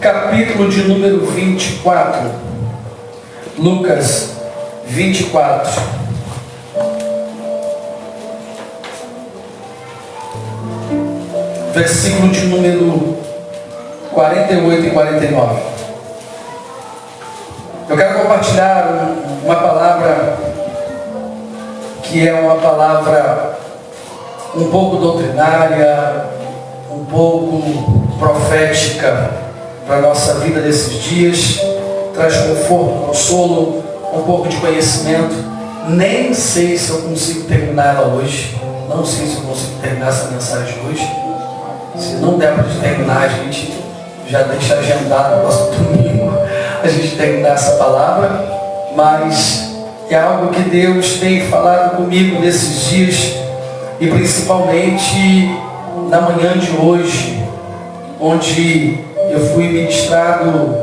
capítulo de número 24. Lucas 24. Versículo de número 48 e 49. Eu quero compartilhar uma palavra que é uma palavra um pouco doutrinária, um pouco profética para a nossa vida desses dias. Traz conforto, consolo, um pouco de conhecimento. Nem sei se eu consigo terminar ela hoje. Não sei se eu consigo terminar essa mensagem hoje. Se não der para terminar, a gente já deixa agendado no próximo domingo a gente terminar essa palavra. Mas é algo que Deus tem falado comigo nesses dias, e principalmente na manhã de hoje, onde eu fui ministrado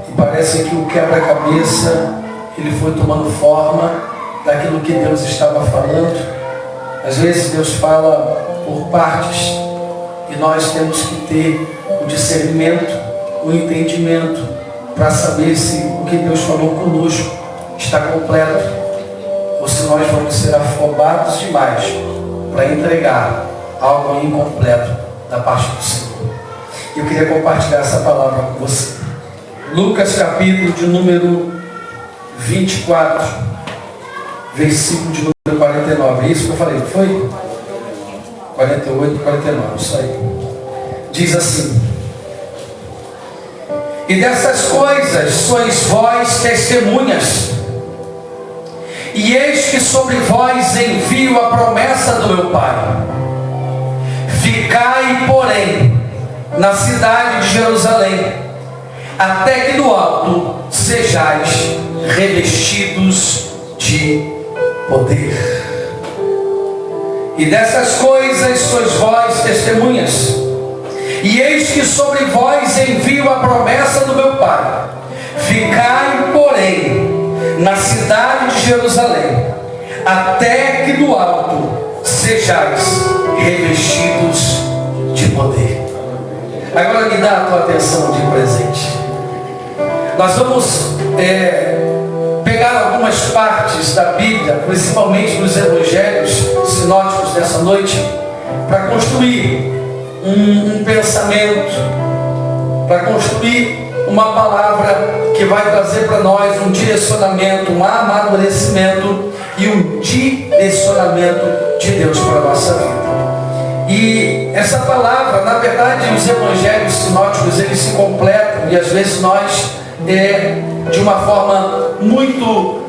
e parece que o quebra-cabeça ele foi tomando forma daquilo que Deus estava falando. Às vezes Deus fala por partes e nós temos que ter o discernimento, o entendimento para saber se o que Deus falou conosco está completo ou se nós vamos ser afobados demais para entregar algo incompleto da parte do Senhor. Eu queria compartilhar essa palavra com você. Lucas capítulo de número 24, versículo de número 49. É isso que eu falei, não foi? 48 e 49, isso aí. Diz assim: e dessas coisas sois vós testemunhas. E eis que sobre vós envio a promessa do meu Pai. Ficai, porém, na cidade de Jerusalém, até que do alto sejais revestidos de poder. E dessas coisas sois vós testemunhas. E eis que sobre vós envio a promessa do meu Pai. Ficai, porém, na cidade de Jerusalém, até que do alto sejais revestidos de poder. Agora me dá a tua atenção de presente. Nós vamos pegar algumas partes da Bíblia, principalmente nos evangelhos sinóticos dessa noite, para construir um pensamento, para construir uma palavra que vai trazer para nós um direcionamento, um amadurecimento e um direcionamento de Deus para a nossa vida. E essa palavra, na verdade, os evangelhos sinóticos, eles se completam, e às vezes nós, de uma forma muito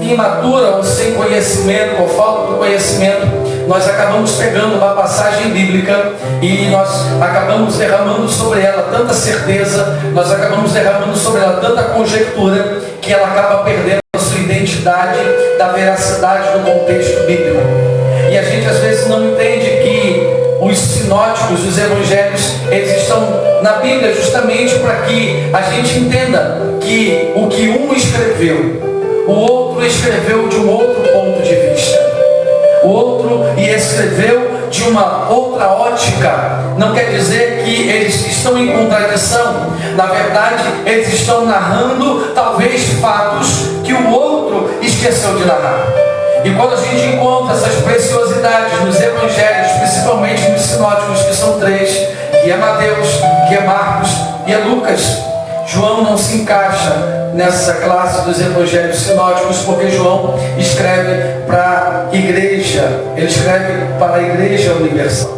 imatura, ou sem conhecimento, ou falta de conhecimento, nós acabamos pegando uma passagem bíblica e nós acabamos derramando sobre ela tanta certeza, nós acabamos derramando sobre ela tanta conjectura, que ela acaba perdendo a sua identidade da veracidade do contexto bíblico. E a gente às vezes não entende que os sinóticos, os evangelhos, eles estão na Bíblia justamente para que a gente entenda que o que um escreveu, o outro escreveu de um outro ponto de vista. O outro escreveu de uma outra ótica. Não quer dizer que eles estão em contradição. Na verdade, eles estão narrando talvez fatos que o outro esqueceu de narrar. E quando a gente encontra essas preciosidades nos evangelhos, principalmente nos sinóticos, que são três, que é Mateus, que é Marcos e é Lucas, João não se encaixa nessa classe dos evangelhos sinóticos, porque João escreve para a igreja, ele escreve para a igreja universal.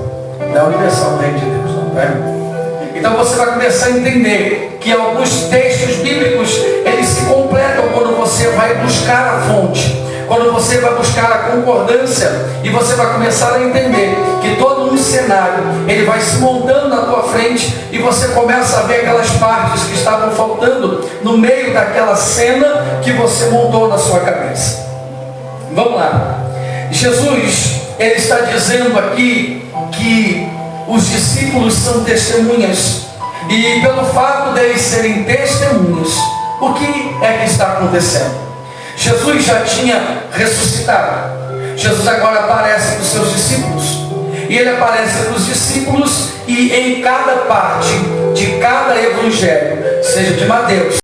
Não é universal no reino de Deus, não é? Então você vai começar a entender que alguns textos bíblicos, eles se completam quando você vai buscar a fonte, quando você vai buscar a concordância, e você vai começar a entender que todo um cenário, ele vai se montando na tua frente, e você começa a ver aquelas partes que estavam faltando no meio daquela cena que você montou na sua cabeça. Vamos lá. Jesus, ele está dizendo aqui que os discípulos são testemunhas, e pelo fato deles serem testemunhas, o que é que está acontecendo? Jesus já tinha ressuscitado. Jesus agora aparece para os seus discípulos. E ele aparece para os discípulos, e em cada parte de cada evangelho, seja de Mateus,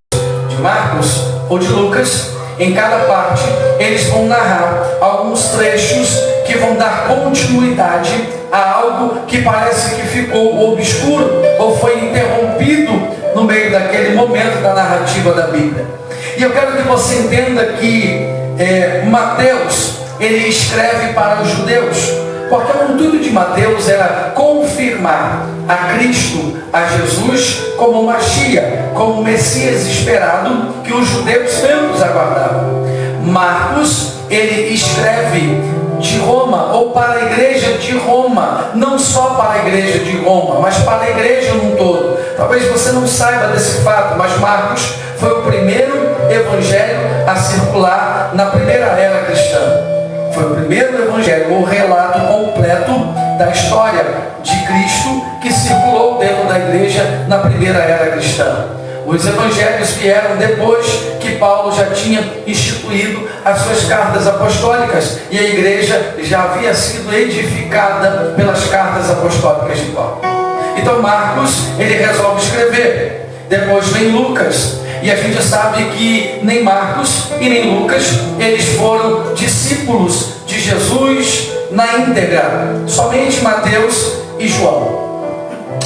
de Marcos ou de Lucas, em cada parte, eles vão narrar alguns trechos que vão dar continuidade a algo que parece que ficou obscuro ou foi interrompido no meio daquele momento da narrativa da Bíblia. E eu quero que você entenda que Mateus, ele escreve para os judeus, porque o intuito de Mateus era confirmar a Cristo, a Jesus, como o Machia, como o Messias esperado que os judeus tantos aguardavam. Marcos, ele escreve de Roma, ou para a igreja de Roma, não só para a igreja de Roma, mas para a igreja num todo. Talvez você não saiba desse fato, mas Marcos foi o primeiro evangelho a circular na primeira era cristã. Foi o primeiro evangelho, o relato completo da história de Cristo que circulou dentro da igreja na primeira era cristã. Os evangelhos vieram depois que Paulo já tinha instituído as suas cartas apostólicas e a igreja já havia sido edificada pelas cartas apostólicas de Paulo. Então Marcos, ele resolve escrever. Depois vem Lucas. E a gente sabe que nem Marcos e nem Lucas, eles foram discípulos de Jesus na íntegra. Somente Mateus e João.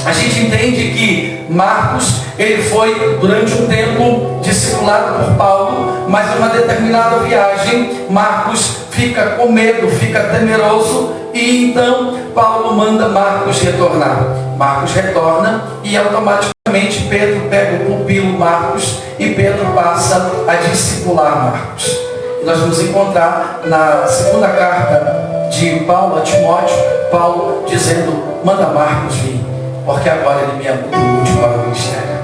A gente entende que Marcos, ele foi durante um tempo discipulado por Paulo, mas em uma determinada viagem, Marcos fica com medo, fica temeroso, e então Paulo manda Marcos retornar. Marcos retorna e automaticamente Pedro pega o pupilo Marcos e Pedro passa a discipular Marcos. E nós vamos encontrar na segunda carta de Paulo a Timóteo, Paulo dizendo, manda Marcos vir, porque agora ele me é muito útil para o ministério.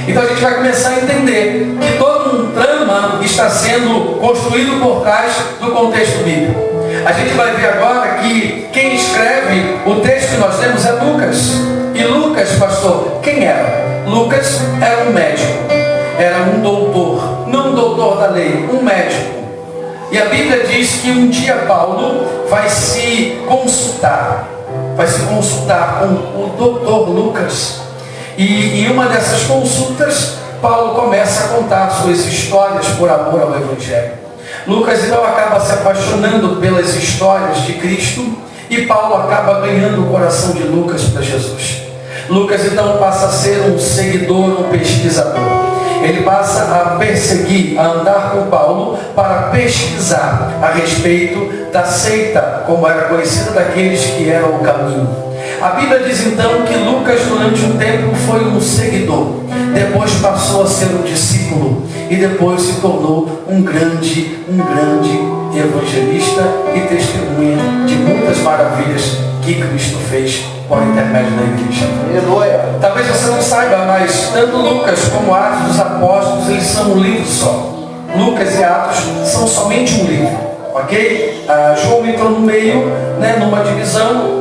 Então a gente vai começar a entender que todo um trama está sendo construído por trás do contexto bíblico. A gente vai ver agora que quem escreve o texto que nós temos é Lucas. E Lucas, pastor, quem era? Lucas era um médico, era um doutor, não um doutor da lei, um médico. E a Bíblia diz que um dia Paulo vai se consultar com o doutor Lucas. E em uma dessas consultas, Paulo começa a contar suas histórias por amor ao Evangelho. Lucas então acaba se apaixonando pelas histórias de Cristo e Paulo acaba ganhando o coração de Lucas para Jesus. Lucas então passa a ser um seguidor, um pesquisador. Ele passa a perseguir, a andar com Paulo para pesquisar a respeito da seita, como era conhecida daqueles que eram o caminho. A Bíblia diz então que Lucas durante um tempo foi um seguidor, depois passou a ser um discípulo e depois se tornou um grande evangelista e testemunha de muitas maravilhas que Cristo fez por intermédio da igreja. Aleluia. Talvez você não saiba, mas tanto Lucas como Atos dos Apóstolos, eles são um livro só. Lucas e Atos são somente um livro, ok? João entrou no meio, numa divisão.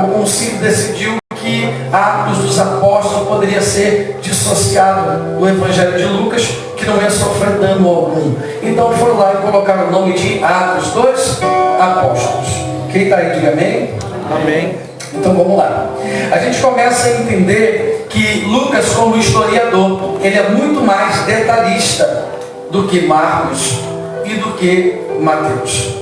O concílio decidiu que Atos dos Apóstolos poderia ser dissociado do Evangelho de Lucas, que não ia sofrer dano algum. Então foram lá e colocaram o nome de Atos dos Apóstolos. Quem está aí, diga amém? Amém. Então vamos lá. A gente começa a entender que Lucas, como historiador, ele é muito mais detalhista do que Marcos e do que Mateus.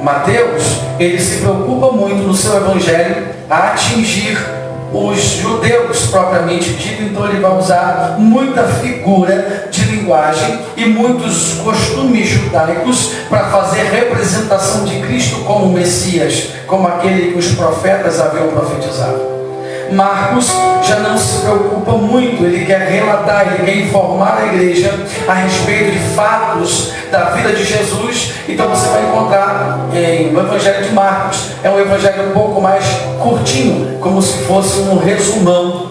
Mateus, ele se preocupa muito no seu evangelho a atingir os judeus propriamente dito, então ele vai usar muita figura de linguagem e muitos costumes judaicos para fazer representação de Cristo como Messias, como aquele que os profetas haviam profetizado. Marcos já não se preocupa muito, ele quer relatar, ele quer informar a igreja a respeito de fatos da vida de Jesus. Então você vai encontrar no Evangelho de Marcos, é um evangelho um pouco mais curtinho, como se fosse um resumão,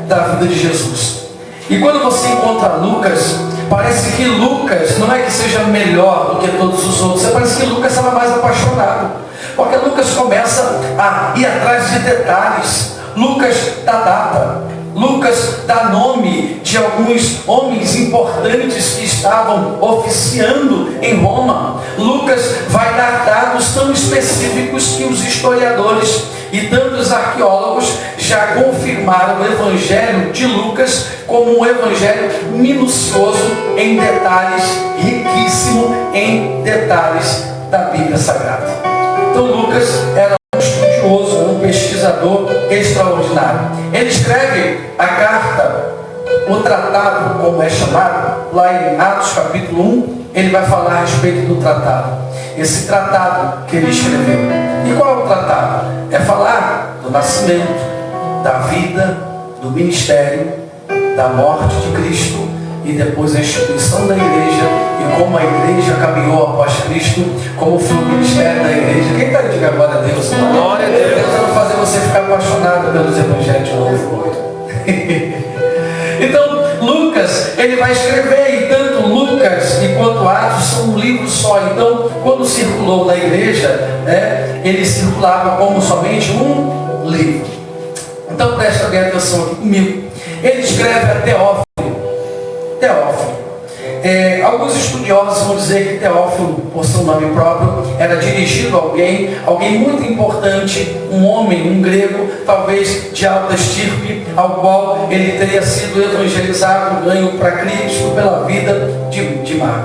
da vida de Jesus. E quando você encontra Lucas, parece que Lucas não é que seja melhor do que todos os outros, parece que Lucas estava mais apaixonado, porque Lucas começa a ir atrás de detalhes. Lucas dá data, Lucas dá nome de alguns homens importantes que estavam oficiando em Roma. Lucas vai dar dados tão específicos que os historiadores E tantos arqueólogos já confirmaram o Evangelho de Lucas como um evangelho minucioso em detalhes, riquíssimo em detalhes da Bíblia Sagrada. Então Lucas era um estudioso, um pesquisador extraordinário. Ele escreve a carta, o tratado, como é chamado, lá em Atos capítulo 1, ele vai falar a respeito do tratado. Esse tratado que ele escreveu. E qual é o tratado? É falar do nascimento, da vida, do ministério, da morte de Cristo e depois a instituição da igreja e como a igreja caminhou após Cristo, como foi o ministério da igreja. Quem está aí, diga glória a Deus? Glória a Deus. Deus vai fazer você ficar apaixonado pelos evangelhos de novo. Então, Lucas, ele vai escrever, e tanto Lucas quanto Atos são um livro só. Então, quando circulou na igreja, ele circulava como somente um livro. Então, presta bem atenção aqui comigo. Ele escreve a Teófilo. Alguns estudiosos vão dizer que Teófilo, por seu nome próprio, era dirigido a alguém muito importante, um homem, um grego, talvez de alta estirpe, ao qual ele teria sido evangelizado, ganho para Cristo pela vida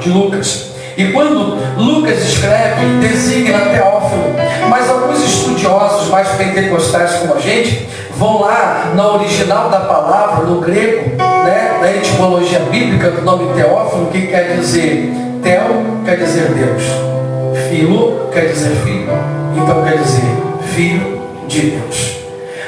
de Lucas. E quando Lucas escreve, designa Teófilo, mas alguns estudiosos mais pentecostais como a gente, vão lá no original da palavra, no grego, da etimologia bíblica do nome Teófilo, que quer dizer Teo, quer dizer Deus, Filo, quer dizer filho, então quer dizer filho de Deus.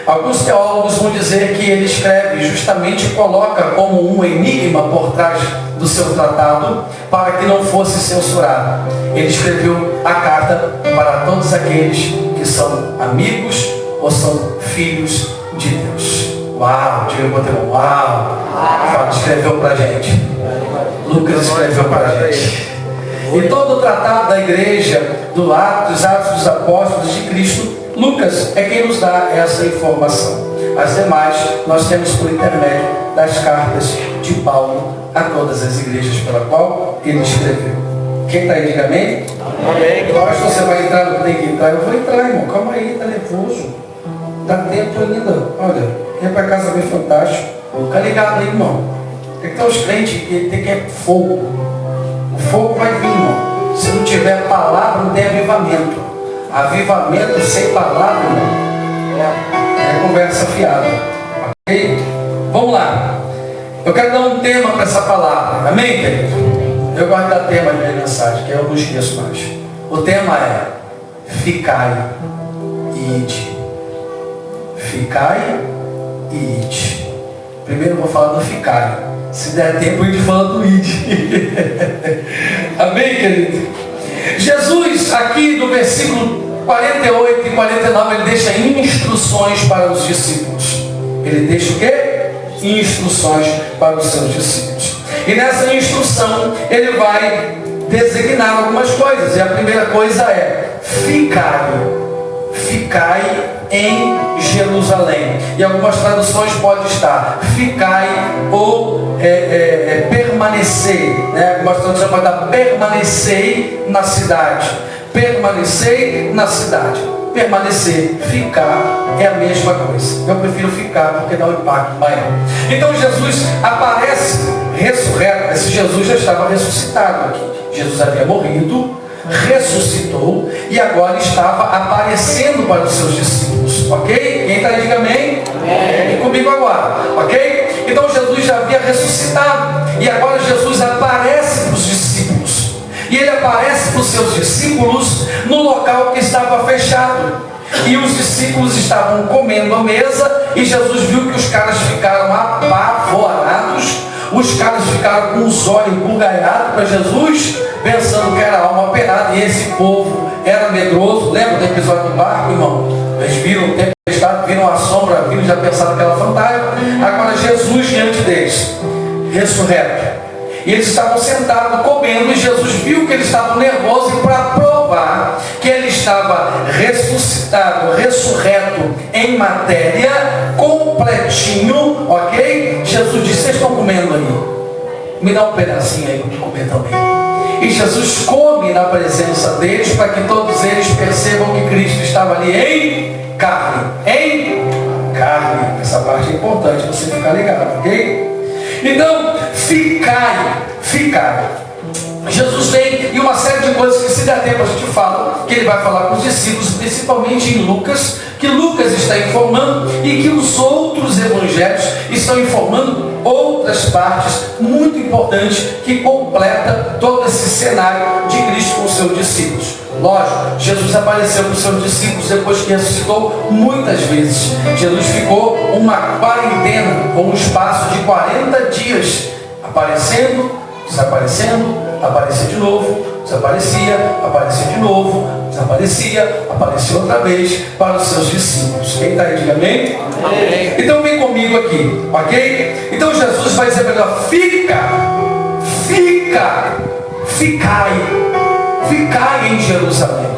Alguns teólogos vão dizer que ele escreve, justamente coloca como um enigma por trás do seu tratado, para que não fosse censurado. Ele escreveu a carta para todos aqueles que são amigos ou são filhos de Deus. Uau, diga para o teu uau. Fala, escreveu para a gente. Lucas escreveu para a gente. E todo o tratado da igreja, dos Atos dos Apóstolos de Cristo, Lucas é quem nos dá essa informação. As demais nós temos por intermédio das cartas de Paulo a todas as igrejas pela qual ele escreveu. Quem está aí, diga amém? Amém. Eu acho que você vai entrar no que tem que entrar. Eu vou entrar, irmão. Calma aí, está nervoso. Dá tempo ainda. Olha, vem para casa bem fantástico. Fica ligado aí, irmão. Tem que ter os crentes que tem que é fogo. O fogo vai vir, irmão. Se não tiver palavra, não tem avivamento. Avivamento sem palavra, irmão, é conversa fiada. Ok? Vamos lá. Eu quero dar um tema para essa palavra. Amém, querido? Eu gosto de dar tema de mensagem, que eu não esqueço mais. O tema é ficai e ide. Ficai e ide. Primeiro eu vou falar do ficai. Se der tempo, a gente fala do ide. Amém, querido? Jesus, aqui no versículo 48 e 49, ele deixa instruções para os discípulos. Ele deixa o quê? Instruções para os seus discípulos. E nessa instrução, ele vai designar algumas coisas. E a primeira coisa é: ficai em Jerusalém. E algumas traduções pode estar ficai ou permanecer. Algumas traduções podem estar permanecei na cidade. Permanecei na cidade. Permanecer, ficar é a mesma coisa. Eu prefiro ficar porque dá um impacto maior. Então Jesus aparece ressurreto. Esse Jesus já estava ressuscitado aqui. Jesus havia morrido, ressuscitou e agora estava aparecendo para os seus discípulos. Ok? Quem está aí, diga amém? Amém. E comigo agora. Ok? Então Jesus já havia ressuscitado e agora Jesus aparece para os discípulos. E ele aparece para os seus discípulos no local que estava fechado. E os discípulos estavam comendo à mesa e Jesus viu que os caras ficaram apavorados. Os caras ficaram com os olhos bugalhados para Jesus, pensando que era alma penada. E esse povo era medroso. Lembra do episódio do barco, irmão? Eles viram o tempestade, viram a sombra, viram, já pensaram que era fantasma. Agora Jesus diante deles, ressurreto. E eles estavam sentados comendo, e Jesus viu que eles estavam nervosos, e para provar que ele estava ressuscitado, ressurreto em matéria, completinho, ok? Jesus disse: vocês estão comendo aí? Me dá um pedacinho aí para eu comer também. E Jesus come na presença deles, para que todos eles percebam que Cristo estava ali em carne. importante você ficar ligado, ok? Então, ficai. Jesus vem e uma série de coisas que, se der tempo, a gente fala, que ele vai falar com os discípulos, principalmente em Lucas, que Lucas está informando e que os outros evangelhos estão informando outras partes muito importantes que completa todo esse cenário de Cristo com os seus discípulos. Lógico, Jesus apareceu para os seus discípulos depois que ressuscitou muitas vezes. Jesus ficou uma quarentena, com um espaço de 40 dias, aparecendo, desaparecendo, aparecia de novo, desaparecia, aparecia de novo, desaparecia, aparecia outra vez para os seus discípulos. Quem está aí, diga amém? Amém. Então vem comigo aqui, ok? Então Jesus vai dizer para ele, ficai em Jerusalém.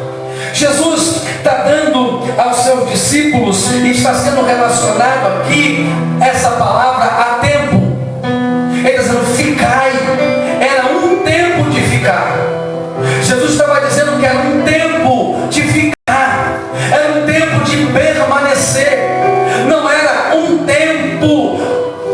Jesus está dando aos seus discípulos e está sendo relacionado aqui essa palavra a tempo. Ele está dizendo, ficai. Era um tempo de ficar. Jesus estava dizendo que era um tempo de ficar. Era um tempo de permanecer. Não era um tempo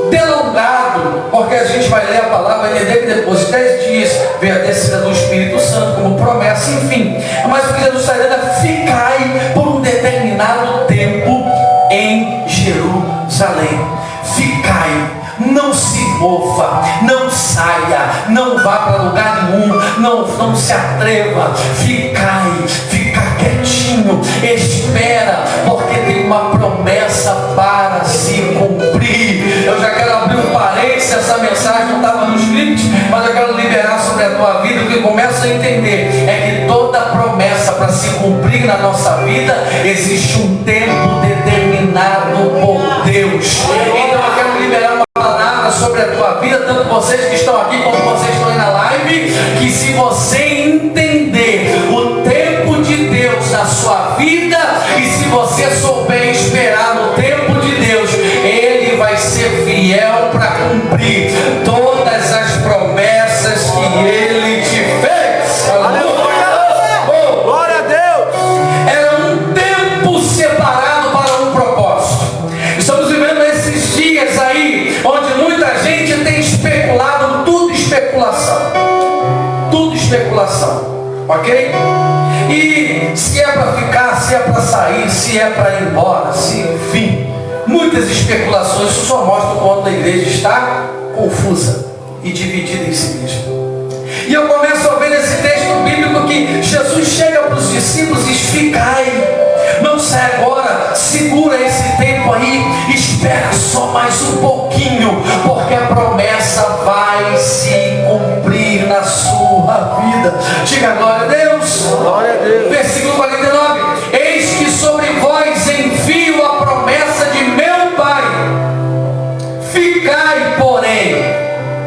delongado, porque a gente vai ler a palavra e entender que depois de 10 dias vem a descida do Espírito Santo como promessa, enfim. Mas o que Jesus está dizendo é, ficai por um determinado tempo em Jerusalém. Ficai. Não se mova, não saia, não vá para lugar nenhum, não se atreva, fica quietinho, espera, porque tem uma promessa para se cumprir. Eu já quero abrir um parênteses, essa mensagem não estava no script, mas eu quero liberar sobre a tua vida, o que começa a entender é que toda promessa para se cumprir na nossa vida, existe um tempo determinado por Deus. Então eu quero liberar uma palavra sobre a tua vida, tanto vocês que estão aqui como vocês que estão aí na live, que se você entender o tempo de Deus na sua vida e se você souber esperar no tempo de Deus, Ele vai ser fiel para cumprir todas as promessas que Ele te fez. Aleluia! Glória a Deus! Era um tempo separado para um propósito. Estamos vivendo esses dias aí onde muita gente tem especulado, tudo especulação, ok? E se é para ficar, se é para sair, se é para ir embora, enfim, muitas especulações. Isso só mostra o quanto a igreja está confusa e dividida em si mesma. E eu começo a ver nesse texto bíblico que Jesus chega para os discípulos e diz, ficai, não sai agora, segura esse tempo aí, espera só mais um pouquinho, porque a promessa vai se cumprir na sua vida. Diga glória a Deus. Glória a Deus. Versículo 49, eis que sobre vós envio a promessa de meu Pai. Ficai, porém,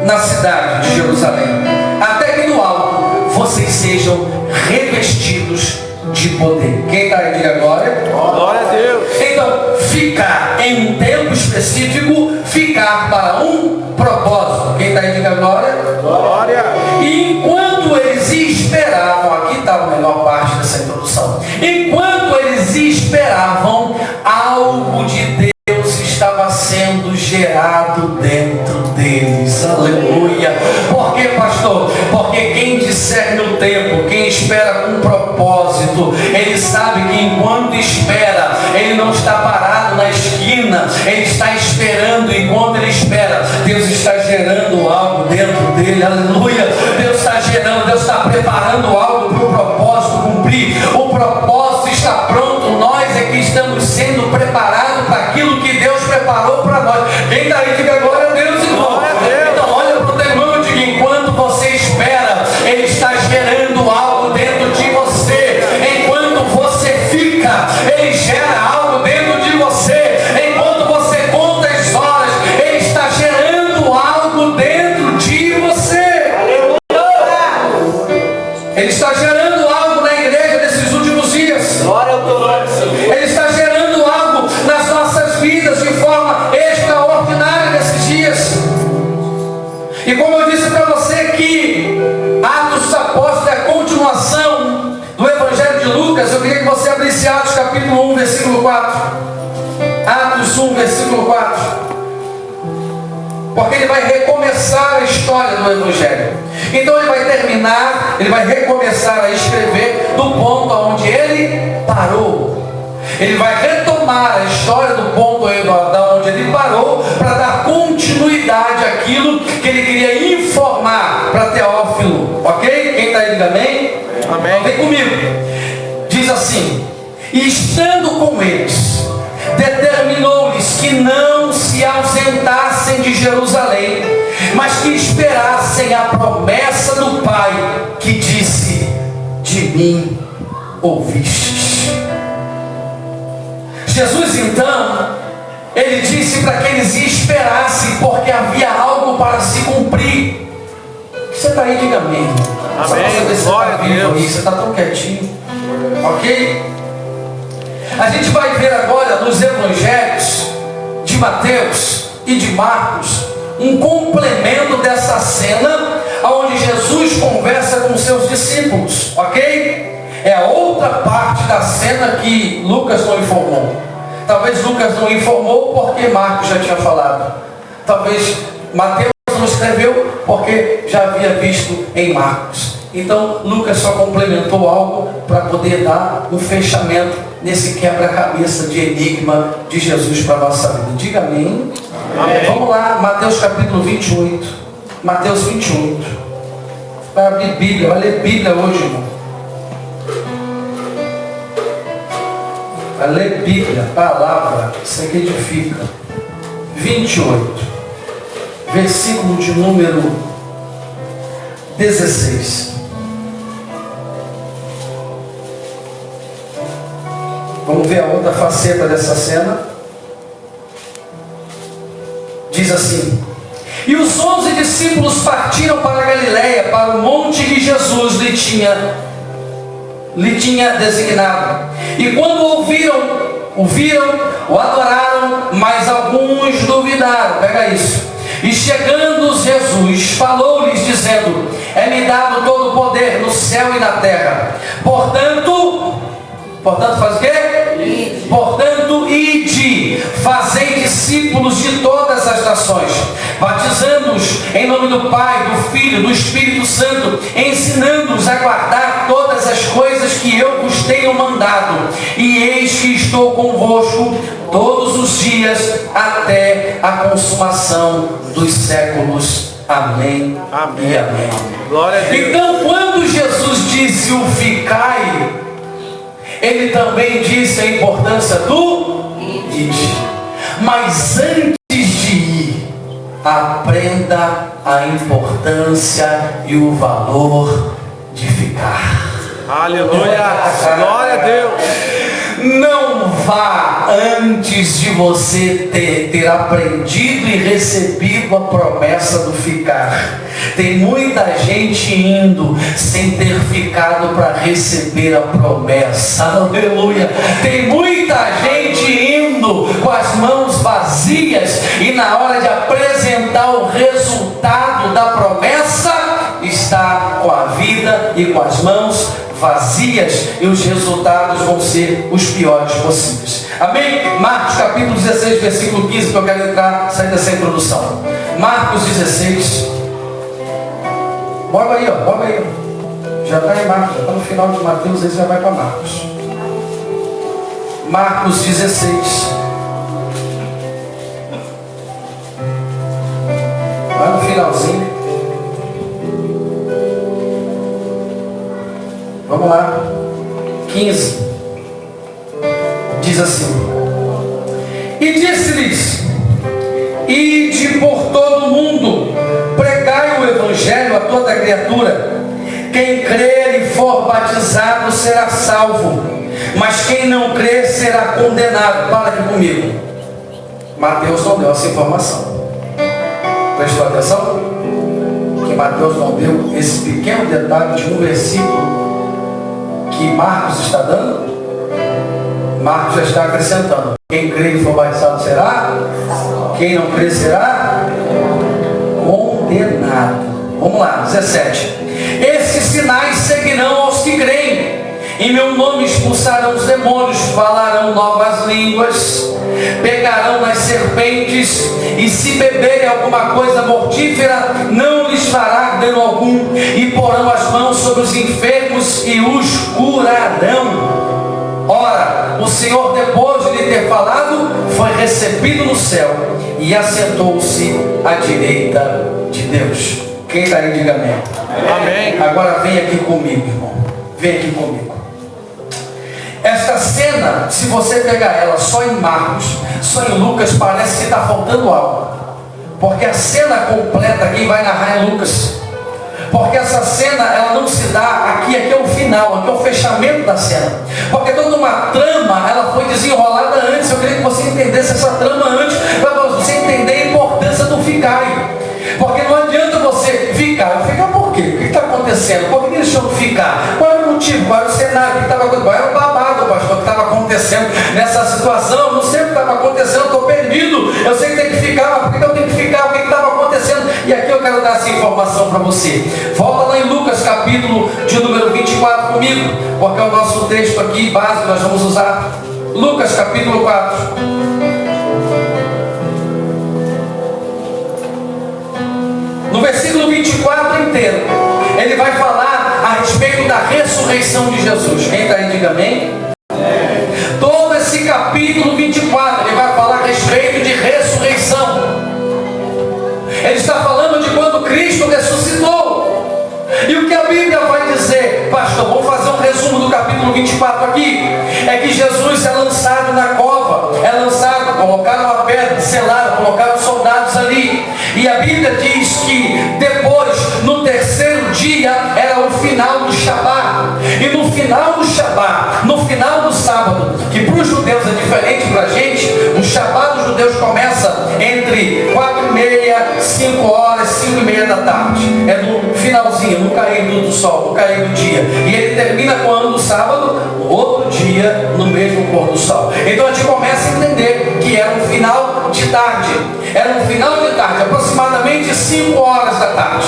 na cidade de Jerusalém, até que do alto vocês sejam revestidos de poder. Quem está aí, diga glória. Glória a Deus. Então, ficar em um tempo específico, ficar para um propósito. Quem está aí, diga glória. Glória. E enquanto eles esperavam, aqui está a melhor parte dessa introdução, enquanto eles esperavam, algo de Deus estava sendo gerado dentro deles. Aleluia. Por que, pastor? Porque quem discerne o tempo, quem espera com propósito, ele sabe que enquanto espera, ele não está parado na esquina, ele está esperando. Enquanto ele espera, Deus está gerando algo dentro dele. Aleluia. Deus está gerando, Deus está preparando algo para o propósito cumprir. O propósito está pronto, nós é que estamos sendo preparados para aquilo que Deus preparou para nós. Quem está aí, diga glória a Deus, irmão. Então olha para o teu irmão e diga, enquanto você espera, ele está gerando algo dentro de você. Enquanto você fica, ele gera algo dentro de você. Enquanto você conta as horas, ele está gerando algo dentro de você. Ele está gerando algo na igreja nesses últimos dias. Ele está gerando algo nas nossas vidas de forma extraordinária nesses dias. E como eu disse para você que Atos dos Apóstolos é a continuação do Evangelho de Lucas, eu queria que você abrisse Atos capítulo 1, versículo 4. Atos 1, versículo 4. Porque ele vai recomeçar a história do Evangelho. Então ele vai terminar, ele vai recomeçar a escrever do ponto onde ele parou. Ele vai retomar a história do ponto da onde ele parou, para dar continuidade àquilo que ele queria informar para Teófilo. Ok? Quem está aí, diga amém? Amém. Vem comigo. Diz assim: e estando com eles, determinou-lhes que não se ausentassem de Jerusalém, mas que esperassem a promessa do Pai, que disse: de mim ouvistes. Jesus então, ele disse para que eles esperassem, porque havia algo para se cumprir. Você está aí, diga amém. Amém. Glória a Deus. Você está tão quietinho. Ok? A gente vai ver agora nos evangelhos de Mateus e de Marcos um complemento dessa cena onde Jesus conversa com seus discípulos, ok? É a outra parte da cena que Lucas não informou. Talvez Lucas não informou porque Marcos já tinha falado. Talvez Mateus não escreveu porque já havia visto em Marcos. Então Lucas só complementou algo para poder dar um fechamento nesse quebra-cabeça de enigma de Jesus para a nossa vida. Diga amém. Amém. Vamos lá, Mateus capítulo 28. Mateus 28. Vai abrir Bíblia, vai ler Bíblia hoje, irmão. Vai ler Bíblia, palavra, isso aqui edifica. 28, versículo de número 16. Vamos ver a outra faceta dessa cena. Diz assim: e os 11 discípulos partiram para a Galileia, para o monte que Jesus lhe tinha designado. E quando ouviram, o adoraram, mas alguns duvidaram. Pega isso. E chegando Jesus, falou-lhes dizendo: é-me dado todo o poder no céu e na terra. Portanto faz o quê? Portanto, ide, fazei discípulos de todas as nações, batizando-os em nome do Pai, do Filho, do Espírito Santo, ensinando-os a guardar todas as coisas que eu vos tenho mandado. E eis que estou convosco todos os dias até a consumação dos séculos. Amém. Amém. E amém. Glória a Deus. Então, quando Jesus disse o ficai, ele também disse a importância do ide. Mas antes de ir, aprenda a importância e o valor de ficar. Aleluia! Glória a Deus! Não vá antes de você ter aprendido e recebido a promessa do ficar. Tem muita gente indo sem ter ficado para receber a promessa. Aleluia! Tem muita gente indo com as mãos vazias e na hora de apresentar o resultado da promessa está com a vida e com as mãos vazias, e os resultados vão ser os piores possíveis. Amém? Marcos capítulo 16, versículo 15, que eu quero sair dessa introdução. Marcos 16. Bora aí, ó, bora aí. Já está em Marcos, já está no final de Mateus, aí já vai para Marcos. Marcos 16. Vai no finalzinho. Vamos lá, 15, diz assim: e disse-lhes: ide por todo o mundo, pregai o evangelho a toda criatura. Quem crer e for batizado será salvo, mas quem não crer será condenado. Fala aqui comigo. Mateus não deu essa informação. Prestou atenção? Que Mateus não deu esse pequeno detalhe de um versículo que Marcos está dando. Marcos já está acrescentando: quem crer e for batizado será, quem não crer será condenado. Vamos lá, 17. Esses sinais seguirão aos que creem: Em meu nome expulsarão os demônios, falarão novas línguas, pegarão nas serpentes, e se beberem alguma coisa mortífera, não lhes fará dano algum, e porão as mãos sobre os enfermos e os curarão. Ora, o Senhor, depois de lhe ter falado, foi recebido no céu e assentou-se à direita de Deus. Quem está aí, diga amém. Amém. Agora vem aqui comigo, irmão. Vem aqui comigo. Esta cena, se você pegar ela só em Marcos, só em Lucas, parece que está faltando algo. Porque a cena completa quem vai narrar é Lucas. Porque essa cena, ela não se dá aqui é o final, aqui é o fechamento da cena. Porque toda uma trama, ela foi desenrolada antes. Eu queria que você entendesse essa trama antes, para você entender a importância do ficar. Porque não adianta você ficar. Ficar por quê? O que está acontecendo? Por que eles tinham que ficar? Qual era o motivo? Qual era o cenário? O que estava acontecendo? Qual era o babado, pastor, que estava acontecendo nessa situação? Eu não sei o que estava acontecendo, eu estou perdido. Eu sei que tem que ficar, mas por que eu tenho que ficar? O que estava acontecendo? E aqui eu quero dar essa informação para você. Volta lá em Lucas, capítulo de número 24 comigo, porque é o nosso texto aqui básico, nós vamos usar. Lucas, capítulo 4. No versículo 24 inteiro, ele vai falar a respeito da ressurreição de Jesus. Quem está aí, diga amém. Todo esse capítulo 24, ele vai falar a respeito de ressurreição. Ele está falando de quando Cristo ressuscitou. E o que a Bíblia vai dizer? Pastor, vamos fazer um resumo do capítulo 24 aqui. É que Jesus é lançado na cova. É lançado, colocaram a pedra, selaram, colocaram soldados ali. E a Bíblia diz que depois, no terceiro dia, era o final do Shabá. E no final do Shabá, no final do sábado, que para os judeus é diferente para a gente, o Shabá dos judeus começa entre 4h30, 5 horas, 5h30 da tarde. É no finalzinho, no cair do sol, no cair do dia. E ele termina quando? No sábado, no outro dia, no mesmo pôr do sol. Então a gente começa a entender que era um final de tarde. Era um final de tarde, aproximadamente 5 horas da tarde,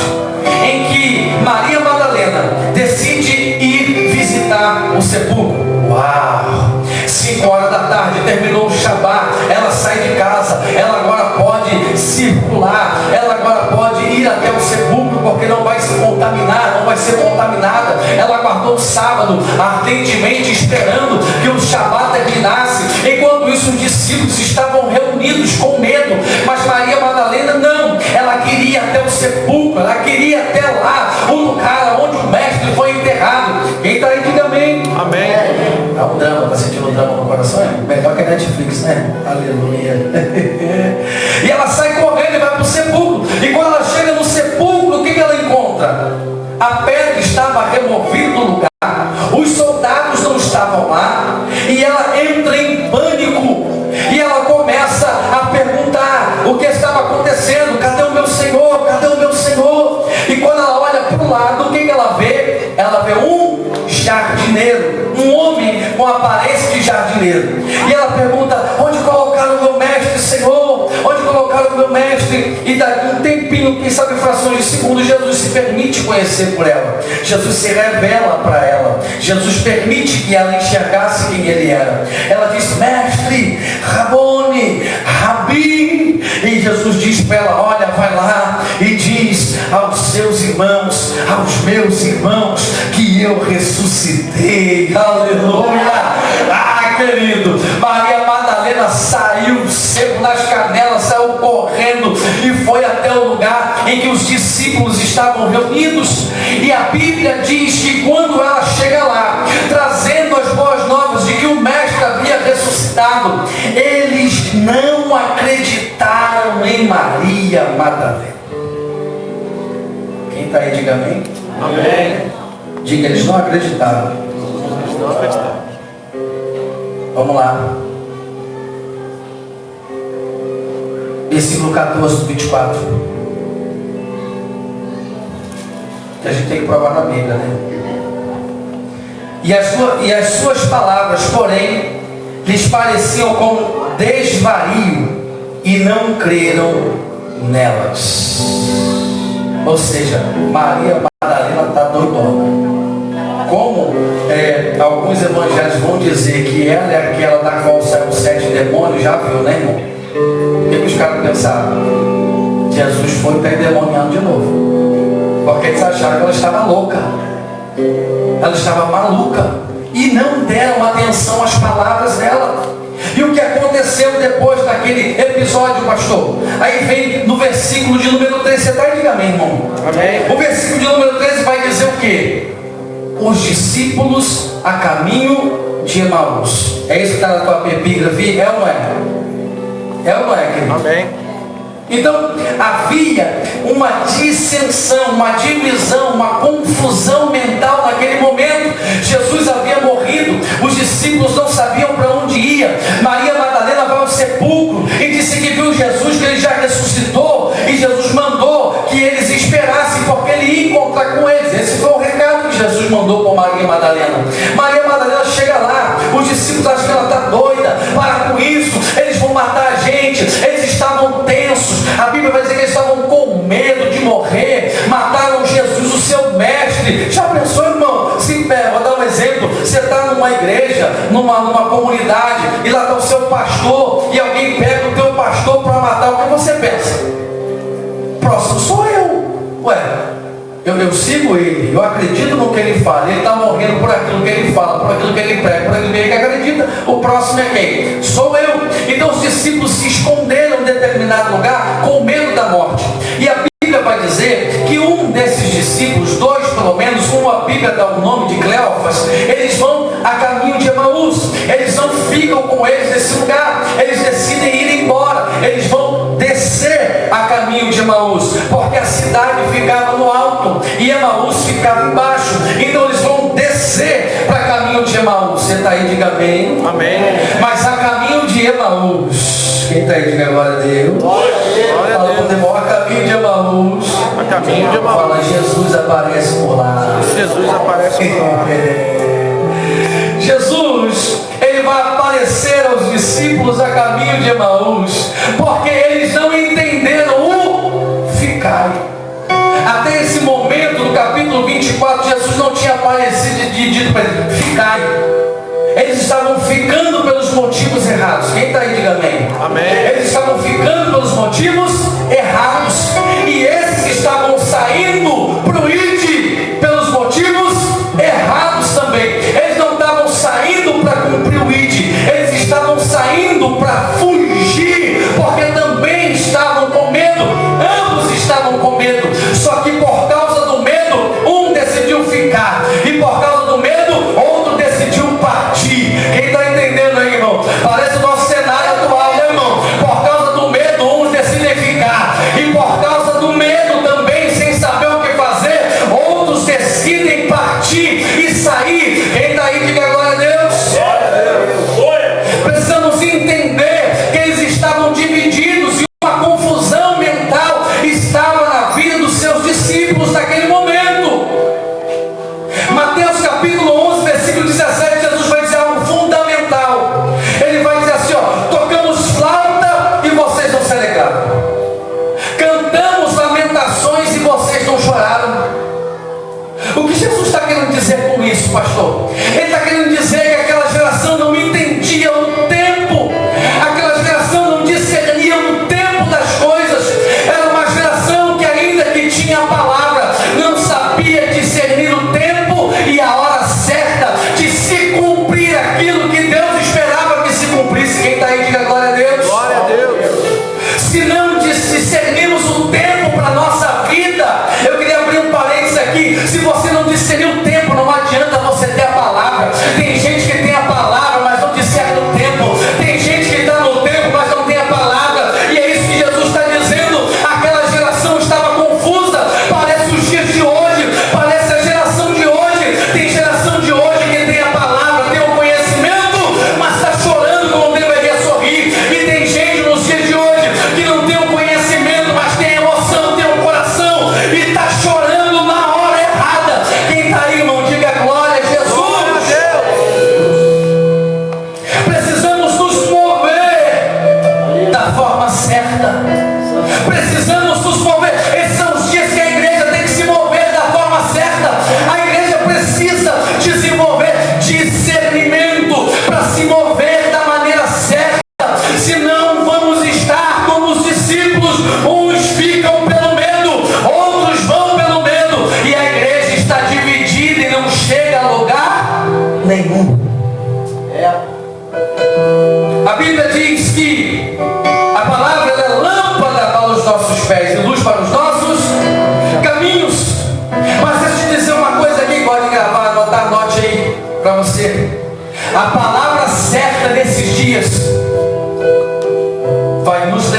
em que Maria Madalena decide ir visitar o sepulcro. Uau! 5 horas da tarde, terminou o Shabá, ela sai de casa, ela agora pode circular, ela agora pode ir até o sepulcro, porque não vai se contaminar, não vai ser contaminada. Ela aguardou o sábado, ardentemente esperando que o Shabá terminasse. Enquanto isso, os discípulos estavam reunidos com medo, mas Maria Madalena não, ela queria ir até o sepulcro, ela queria ir até lá, o lugar onde o mestre foi enterrado. Quem está aí, diga amém. Amém. É um drama, está sentindo um drama no coração? É melhor que a Netflix, né? Aleluia. E ela sai correndo e vai para o sepulcro. E quando ela chega no sepulcro, o que ela encontra? A pedra estava removida do lugar. Os soldados não estavam lá. E ela entra em pânico. E ela começa a perguntar o que estava acontecendo. Cadê o meu Senhor? Cadê o meu Senhor? E quando ela olha para o lado, o que ela vê? Ela vê um jardineiro, um homem com aparência de jardineiro. E ela pergunta: onde colocaram o meu mestre, Senhor? Onde colocaram o meu mestre? E daqui um tempinho, quem sabe frações de segundo, Jesus se permite conhecer por ela. Jesus se revela para ela. Jesus permite que ela enxergasse quem ele era. Ela diz: mestre, Rabone, Rabi. E Jesus diz para ela: olha, vai lá e diz aos seus irmãos, aos meus irmãos, que eu ressuscitei. Aleluia. Ah, querido, Maria Madalena saiu seco nas canelas, saiu correndo e foi até o lugar em que os discípulos estavam reunidos. E a Bíblia diz que quando ela chega lá, trazendo as boas novas de que o mestre havia ressuscitado, eles não acreditaram em Maria Madalena. Quem está aí, diga amém. Amém. Diga, eles não acreditaram. Eles não acreditaram. Vamos lá. Versículo 14 do 24. Que a gente tem que provar na Bíblia, né? E as suas palavras, porém, lhes pareciam como desvario e não creram nelas. Ou seja, Maria Madalena está doidona. Como alguns evangelhos vão dizer que ela é aquela da qual saiu 7 demônios, já viu, né, irmão? O que os caras pensaram? Jesus foi e está endemoniando de novo. Porque eles acharam que ela estava louca. Ela estava maluca. E não deram atenção às palavras dela. E o que aconteceu depois daquele episódio, pastor? Aí vem no versículo de número 13. Você está aí, diga amém, irmão. Amém. O versículo de número 13 vai dizer o quê? Os discípulos a caminho de Emaús. É isso que está na tua epígrafe? É ou não é? É ou não é, querido? Amém. Então havia uma dissensão, uma divisão, uma confusão mental naquele momento. Jesus havia morrido, os discípulos não sabiam para onde ia. Maria Madalena vai ao sepulcro e disse que viu Jesus, que ele já ressuscitou, e Jesus mandou que eles esperassem, porque ele ia encontrar com eles. Esse foi o recado que Jesus mandou para Maria Madalena. Maria Madalena chega lá, os discípulos acham que ela está doida, para com isso, eles vão matar a gente. Eles estavam tensos. A Bíblia vai dizer que eles estavam com medo de morrer. Mataram Jesus, o seu mestre. Já pensou, irmão? Vou dar um exemplo. Você está numa igreja, numa comunidade, e lá está o seu pastor, e alguém pega o teu pastor para matar. O que você pensa? Próximo sou eu. Ué, eu sigo ele, eu acredito no que ele fala. Ele está morrendo por aquilo que ele fala, por aquilo que ele prega, por aquilo que ele acredita. O próximo é quem? Sou eu. Então os discípulos se esconderam em determinado lugar com medo da morte. E a Bíblia vai dizer que um desses discípulos, 2 pelo menos, a Bíblia dá o nome de Cleófas, eles vão a caminho de Emaús. Eles não ficam com eles nesse lugar. Eles decidem ir embora. Eles vão descer a caminho de Emaús, porque a cidade ficava no alto e Emaús ficava embaixo. Então eles vão descer para caminho de Emaús. Você está aí, diga amém. Amém. Mas a caminho de Emaús, quem está aí, diga glória a Deus. Glória a Deus. A caminho de Emaús. A caminho de Emaús. Fala, Jesus aparece por lá. Jesus aparece por lá. Jesus, ele vai aparecer aos discípulos a caminho de Emaús, porque eles não entenderam o ficar. Até esse momento, no capítulo 24, Jesus não tinha aparecido e dito para eles, ficai. Eles estavam ficando pelos motivos errados. Quem está aí, diga amém. Amém. Eles estavam ficando pelos motivos errados. E esses que estavam saindo para o ide pelos motivos errados também. Eles não estavam saindo para cumprir o ide. Eles estavam saindo para fugir, porque também estavam com medo. Ambos estavam com medo. Só que por causa do medo, um decidiu ficar. E por causa do medo, outro decidiu partir. Quem está entendendo aí, irmão? Parece o nosso cenário atual, né, irmão? Por causa do medo, uns decidem ficar. E por causa do medo também, sem saber o que fazer, outros decidem partir e sair. Quem está aí, diga glória a Deus. Precisamos entender que eles estavam divididos e uma confusão mental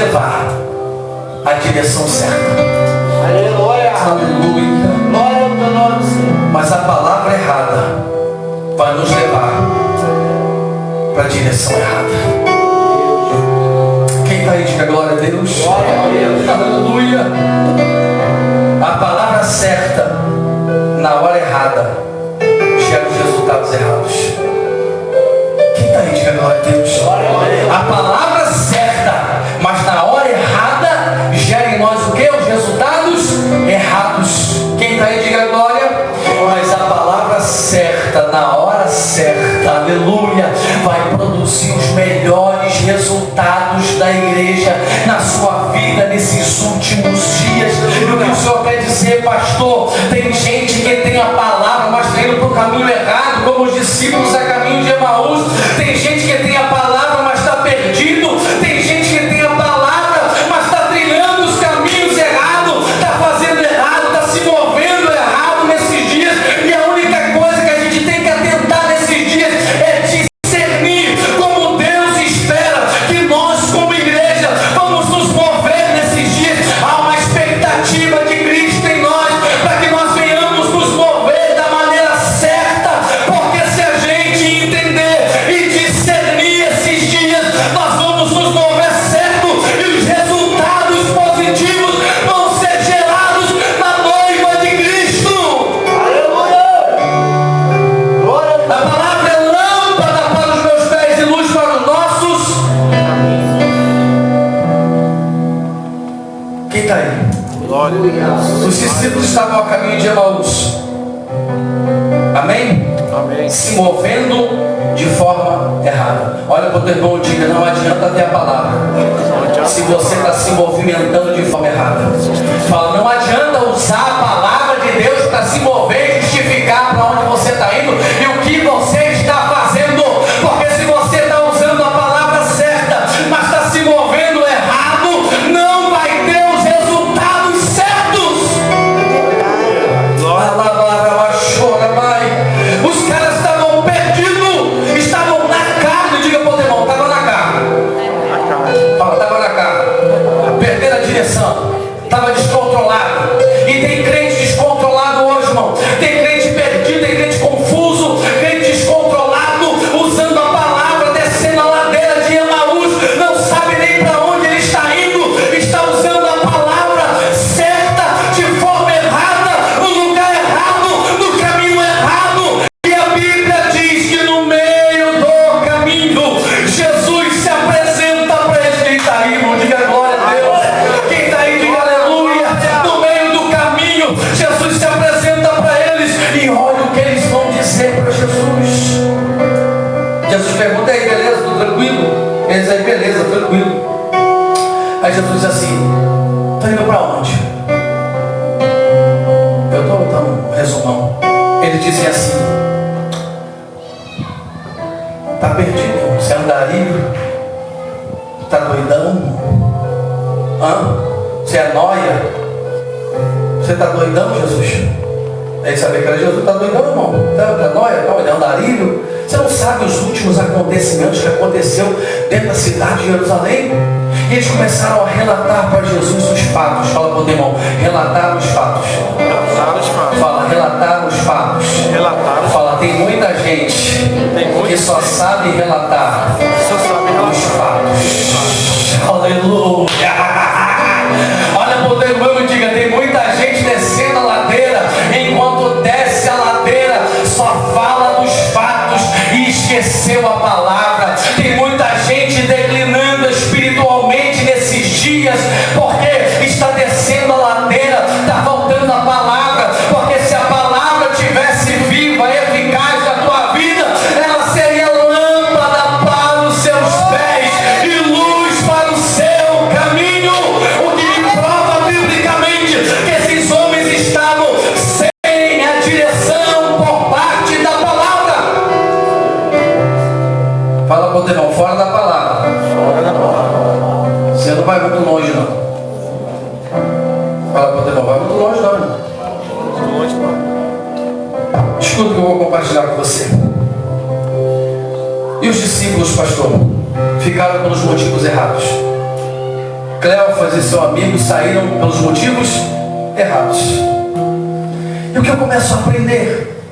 levar à direção certa. Aleluia. Aleluia. Glória ao teu nome, Senhor. Mas a palavra errada vai nos levar para a direção errada. Quem está aí, diga glória a Deus. Glória a Deus. Aleluia. A palavra certa na hora errada gera os resultados errados. Quem está aí, diga glória a Deus. Glória a Deus. A palavra certa, mas na hora errada, gera em nós o que? Os resultados errados. Quem está aí, diga glória. Mas a palavra certa, na hora certa, aleluia, vai produzir os melhores resultados da igreja na sua vida nesses últimos dias. E o que o Senhor quer dizer, pastor? Tem gente que tem a palavra, mas está indo para o caminho errado, como os discípulos a caminho de Emaús. Tem gente que tem a palavra, mas está perdido. Tem gente que tem a palavra, mas está trilhando os caminhos errados, está fazendo errado, está se movendo errado nesses dias. E a única coisa que a gente tem que atentar nesses dias é discernir como Deus espera que nós, como igreja, vamos nos mover nesses dias. Há uma expectativa de Cristo em nós, para que nós venhamos nos mover da maneira certa, porque se a gente entender e discernir esses dias, nós vamos nos mover certo e os resultados positivos vão ser gerados na noiva de Cristo. Aleluia. Glória a A Deus. palavra é lâmpada para os meus pés e luz para os nossos. Quem está aí? Glória a Deus. Os discípulos estavam a caminho de Emaús. Amém? Amém. Se movendo de forma errada. Olha para o teu irmão e diga, não adianta ter a palavra se você está se movimentando de forma errada. Fala, não adianta usar a palavra de Deus para se mover e justificar para onde você está indo e o que você está fazendo. Porque se você está usando a palavra certa, mas está se movendo errado, não vai ter os resultados certos. Os caras estavam perdidos, estavam na carne, diga para o irmão, estavam na carne. Fala, estava na carne. Perderam a direção, estava descontrolado. E tem crente descontrolado hoje, irmão. Tem crente perdido, tem crente confuso, crente descontrolado, usando a palavra, descendo a ladeira de Emaús, não sabe nem para onde ele está indo, está usando a palavra certa de forma errada, no lugar errado, no caminho errado. E a Bíblia diz que no meio do caminho, Jesus se apresenta para eles. Quem está aí, irmão? Diga glória a Deus. Quem está aí, diga aleluia. No meio do caminho, Jesus se apresenta para eles. E olha o que eles vão dizer para Jesus. Jesus pergunta, aí, beleza, tudo tranquilo? Eles aí, beleza, tranquilo. Aí Jesus diz assim, está indo para onde? Eu estou dando um resumão. Eles dizem assim, está perdido, irmão. Você é andarilho? Está doidão? Hã? Você é nóia? Você está doidão, Jesus? Aí saber que era Jesus, está doidão, irmão? Está nóia? Não, ele é andarilho? Você não sabe os últimos acontecimentos que aconteceu dentro da cidade de Jerusalém? E eles começaram a relatar para Jesus os fatos. Fala para o irmão, relatar os fatos. Relatar os fatos. Fala, relatar os fatos. Relatar os Fala, tem muita gente que só sabe relatar Só sabe os relatar. fatos. Aleluia! Olha para o teu irmão e diga, tem muita gente descendo a ladeira, enquanto desce a ladeira, só fala dos fatos e esqueceu a palavra. Tem muita gente declinando espiritualmente nesses dias, porque está descendo a ladeira, está faltando a palavra, porque se a palavra tivesse viva, eficaz na tua vida, ela seria lâmpada para os seus pés e luz para o seu caminho. O que prova biblicamente que esses homens estavam sem a direção por parte da palavra. Fala para o irmão, fora da palavra. Fora da palavra. Você não vai muito longe, não. Fala para o irmão, vai muito longe, não, irmão. Muito longe, mano. Escuta o que eu vou compartilhar com você. E os discípulos, pastor, ficaram pelos motivos errados. Cleofas e seu amigo saíram pelos motivos errados. E o que eu começo a aprender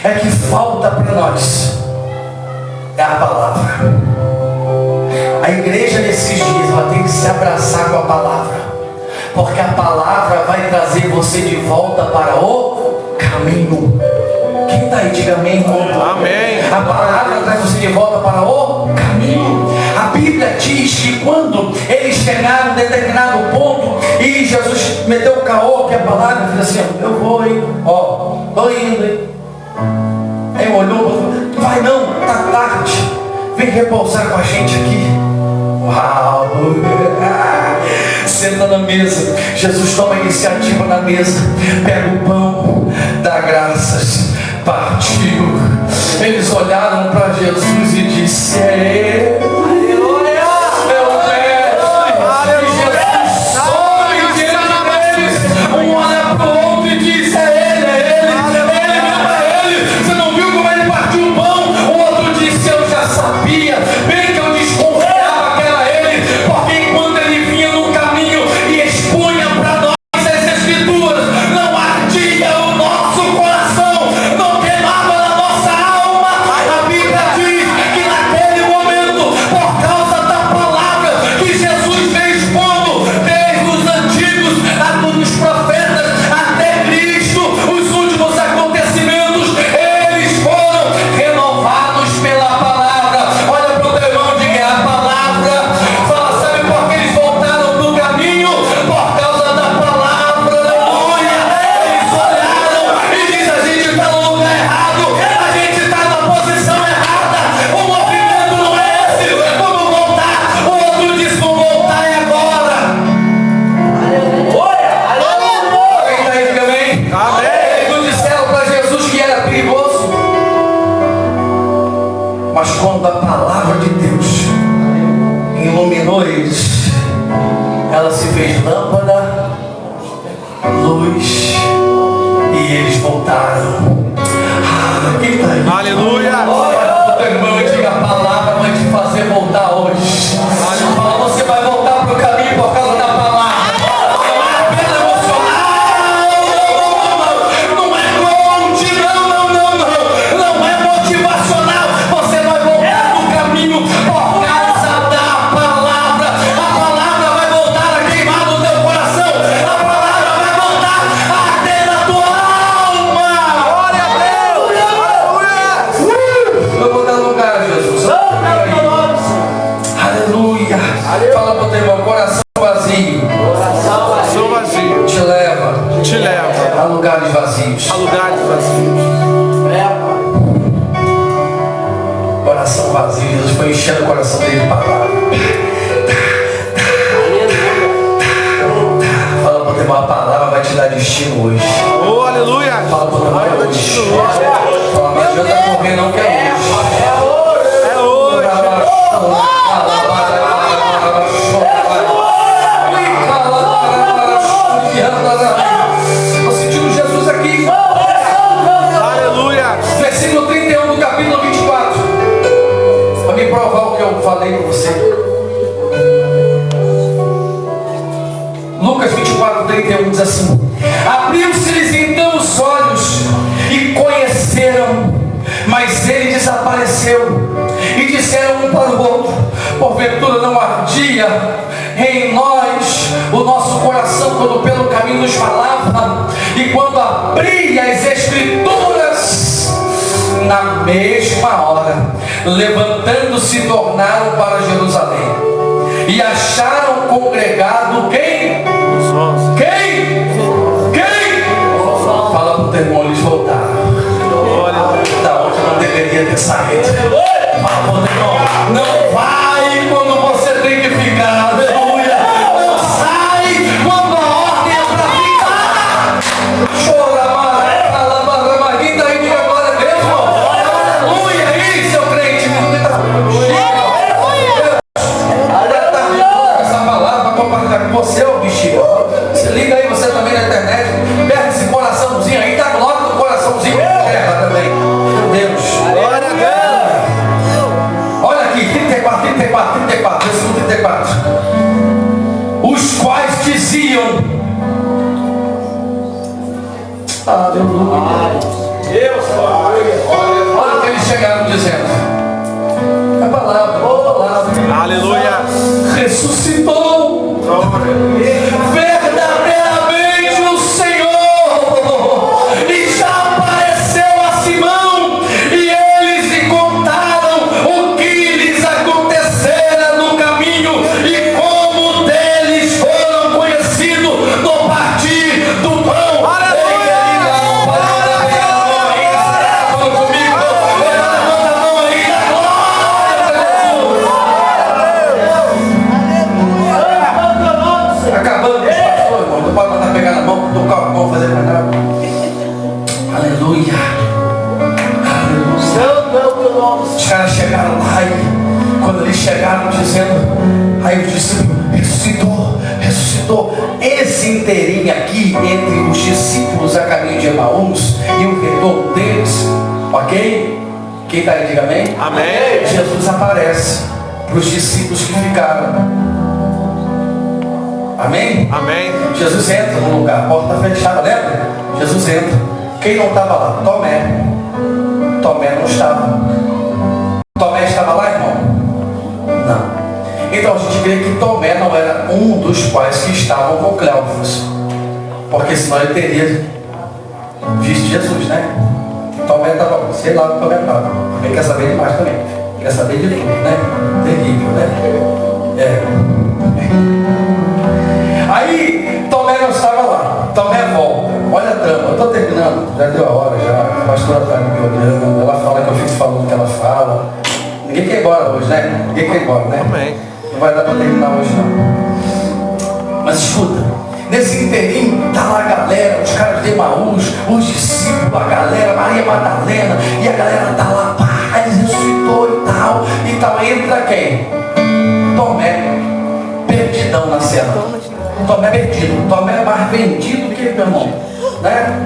é que falta para nós é a palavra. A igreja nesses dias ela tem que se abraçar com a palavra, porque a palavra vai trazer você de volta para o caminho. Quem está aí, diga amém, irmão. Amém. A palavra traz você de volta para o caminho. A Bíblia diz que quando eles chegaram a um determinado ponto e Jesus meteu o caô, que a palavra diz assim: eu vou, hein? Ó, tô indo, hein? Aí olhou, vai não, tá tarde, vem repousar com a gente aqui. Uau! Senta na mesa, Jesus toma a iniciativa na mesa, pega o pão, dá graças, partiu. Eles olharam para Jesus e disse: é ele, aleluia, é o mestre. E Jesus sobe diante deles, um olha para o outro e diz: é ele, é ele, mesmo é ele. Você não viu como ele partiu o pão? O outro disse: eu já sabia, bem que eu desconfiava que era ele, porque enquanto ele vinha no caminho e expunha para nós as escrituras, não ardia o nosso coração, não queimava na nossa alma. A Bíblia diz que naquele momento, por causa da palavra que Jesus veio expondo, desde os antigos, a todos os profetas, até Cristo, os últimos acontecimentos, eles foram renovados pela palavra. Olha para o teu irmão, diga: a palavra. Fala, sabe por que eles voltaram para o caminho? Por causa da palavra, aleluia. Eles olharam e dizem: a gente está no lugar errado, a gente está na posição errada, o movimento não é esse, vamos voltar. O outro diz: vamos voltar e agora. Quem está aí, diga amém? Eles não disseram para Jesus que era perigoso, mas quando a palavra de Deus iluminou eles, ela se fez lâmpada, luz, e eles voltaram. Quem está aí? Aleluia. Olha para o teu irmão e diga: a palavra vai te fazer voltar hoje. Fala, você vai voltar para o caminho por causa da palavra. Não é apenas emocional, não é coach, não é motivacional. Você vai voltar para o caminho por causa da palavra. A palavra vai voltar a queimar no teu coração. A palavra vai voltar a arder na tua alma. Glória a Deus. Eu vou dar lugar, Jesus. Aleluia. Fala para o teu irmão: coração vazio Sou vazio. te leva A lugares vazios. lugares vazios. Coração vazio. Jesus foi enchendo o coração dele de palavra. Fala para o teu irmão: a palavra vai te dar destino hoje. Oh, aleluia. Fala para o teu irmão: é hoje. Fala, não adianta correr não, que é hoje. É hoje. Estou sentindo Jesus aqui. Aleluia. Versículo 31 do capítulo 24. Para me provar o que eu falei para você. Lucas 24, 31 diz assim: abriu-se-lhes então os olhos e conheceram, mas ele desapareceu. E disseram um para o outro: porventura não ardia em nós o nosso coração quando pelo caminho nos falava, e quando abria as escrituras? Na mesma hora, levantando-se, tornaram para Jerusalém e acharam congregado quem? Quem? Fala para o teu irmão: eles voltaram da onde não deveria ter saído. Fala para o teu irmão: não vai quando você tem que ficar. Aleluia. Não sai quando a ordem é para ficar. Chora, mara, quem está aí, diga glória a Deus. Aleluia. Isso, seu crente. Essa palavra para compartilhar com você, ô bichinho. Você liga aí, você também na internet. Pega esse coraçãozinho aí, dá glória no coraçãozinho. Terra também. Deus. Glória a Deus. Olha aqui, 34, versículo 34. Aleluia. Deus, Olha o que eles chegaram dizendo. A palavra. Aleluia. Ressuscitou. Verdadeiramente o Senhor. E já apareceu a Simão. E eles lhe contaram o que lhes acontecera no caminho. E como deles foram conhecidos no partir do pão. Aleluia. Acabando com os pastores, irmão. Não pode mandar pegar na mão, tocar a mão, fazer mais nada. Aleluia. Aleluia. Santo é o teu nome. Os caras chegaram lá e quando eles chegaram dizendo, aí os discípulos, ressuscitou. Esse inteirinho aqui entre os discípulos a caminho de Emaús e o retorno deles, ok? Quem está aí, diga amém? Amém. Jesus aparece para os discípulos que ficaram. Amém? Amém. Jesus entra no lugar, a porta está fechada, lembra? Jesus entra. Quem não estava lá? Tomé. Tomé não estava. Tomé estava lá, irmão? Não. Então a gente vê que Tomé não era um dos pais que estavam com Cleófas. Porque senão ele teria visto Jesus, né? Tomé estava, sei lá onde Tomé estava. Porque quer saber demais também. Quer saber de tudo, né? Terrível, né? Aí Tomé não estava lá. Tomé volta. Olha a trama, eu estou terminando, já deu a hora já. A pastora está me olhando, ela fala que eu fico falando o que ela fala. Ninguém quer ir embora hoje, né? Ninguém quer ir embora, né? Amém. Não vai dar para terminar hoje não. Mas escuta, nesse inteirinho tá lá a galera, os caras de Emaús, os discípulos, a galera, Maria Madalena, e a galera tá lá, pá, ele ressuscitou e tal. Entra quem? Tomé, perdidão na cena. Tomé perdido, Tomé é mais vendido que ele, meu irmão, né?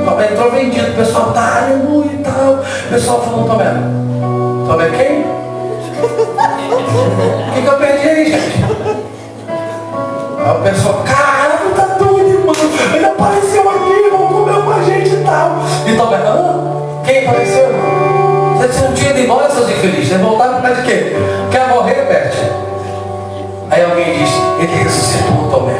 Tomé entrou vendido, o pessoal tá aleluia e tal. O pessoal falou, Tomé quem? O que eu perdi aí, gente? Aí o pessoal, cara, não tá doido, irmão. Ele apareceu aqui, irmão, comeu com a gente e tal. E Tomé, quem apareceu? Vocês não tinham ido embora, seus infelizes? Vocês voltaram para de quê? Quer morrer, Bert? Aí alguém diz, ele ressuscitou, Tomé.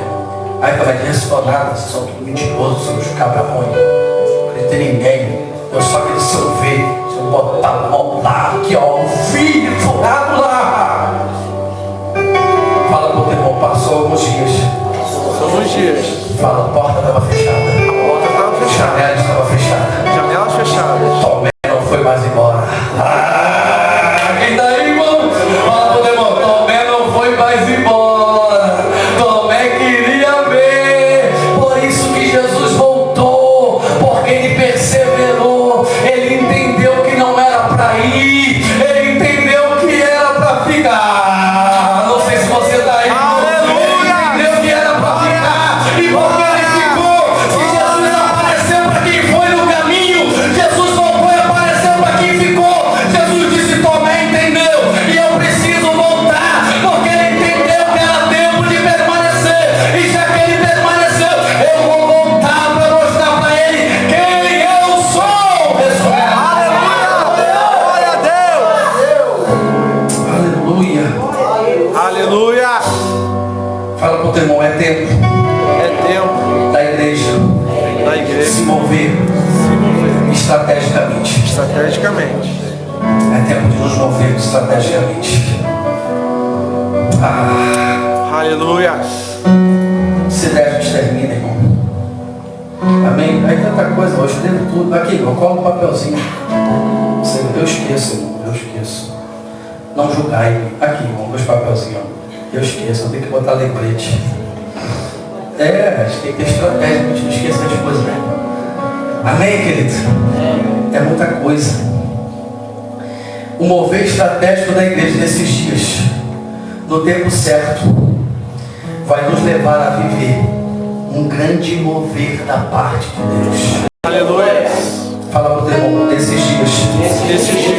Aí Tomé diz, ressuscitou nada, vocês são tudo mentirosos, seus cabra-mãe. Não acredito em ninguém. Eu só acredito se eu ver, se eu botar a mão lá, aqui ó, o filho furado lá. Fala pro teu irmão, passou alguns dias. Alguns dias. Fala, a porta estava fechada. A porta estava A fechada. janela estava fechada. Janelas fechadas. Tomé não foi mais embora. Quem tá aí, irmão? Fala pro teu irmão, Tomé não foi mais embora. Tomé queria ver. Por isso que Jesus voltou. Porque ele perseverou. Ele entendeu que não era para ir. Ele entendeu que era para ficar. Não sei se você tá aí. Aleluia! Ele entendeu que era para ficar. E porque ele ficou. Se Jesus apareceu para quem foi no caminho, Jesus voltou e apareceu para quem ficou. Jesus disse, Tomé entendeu. E eu preciso voltar. Porque ele entendeu que era tempo de permanecer. E já que ele permaneceu, eu vou voltar para mostrar para ele quem eu sou. Glória a Deus! Aleluia. Aleluia! Fala pro teu irmão, é tempo É tempo da igreja da igreja se mover estrategicamente. estrategicamente. É tempo de nos mover estrategicamente. Aleluia! Se der, a gente termina, irmão. Amém? Aí tanta coisa, eu escrevo tudo. Aqui, eu colo um papelzinho. Eu esqueço, irmão, eu esqueço. Não julgai. Aqui, irmão, meus papelzinhos. Eu esqueço, eu tenho que botar lembrete. A gente tem que ter estratégia, a gente não esqueça as coisas, né? Amém, querido? É muita coisa. O mover estratégico da igreja nesses dias, no tempo certo, vai nos levar a viver um grande mover da parte de Deus. Aleluia! Fala para o teu irmão, nesses dias,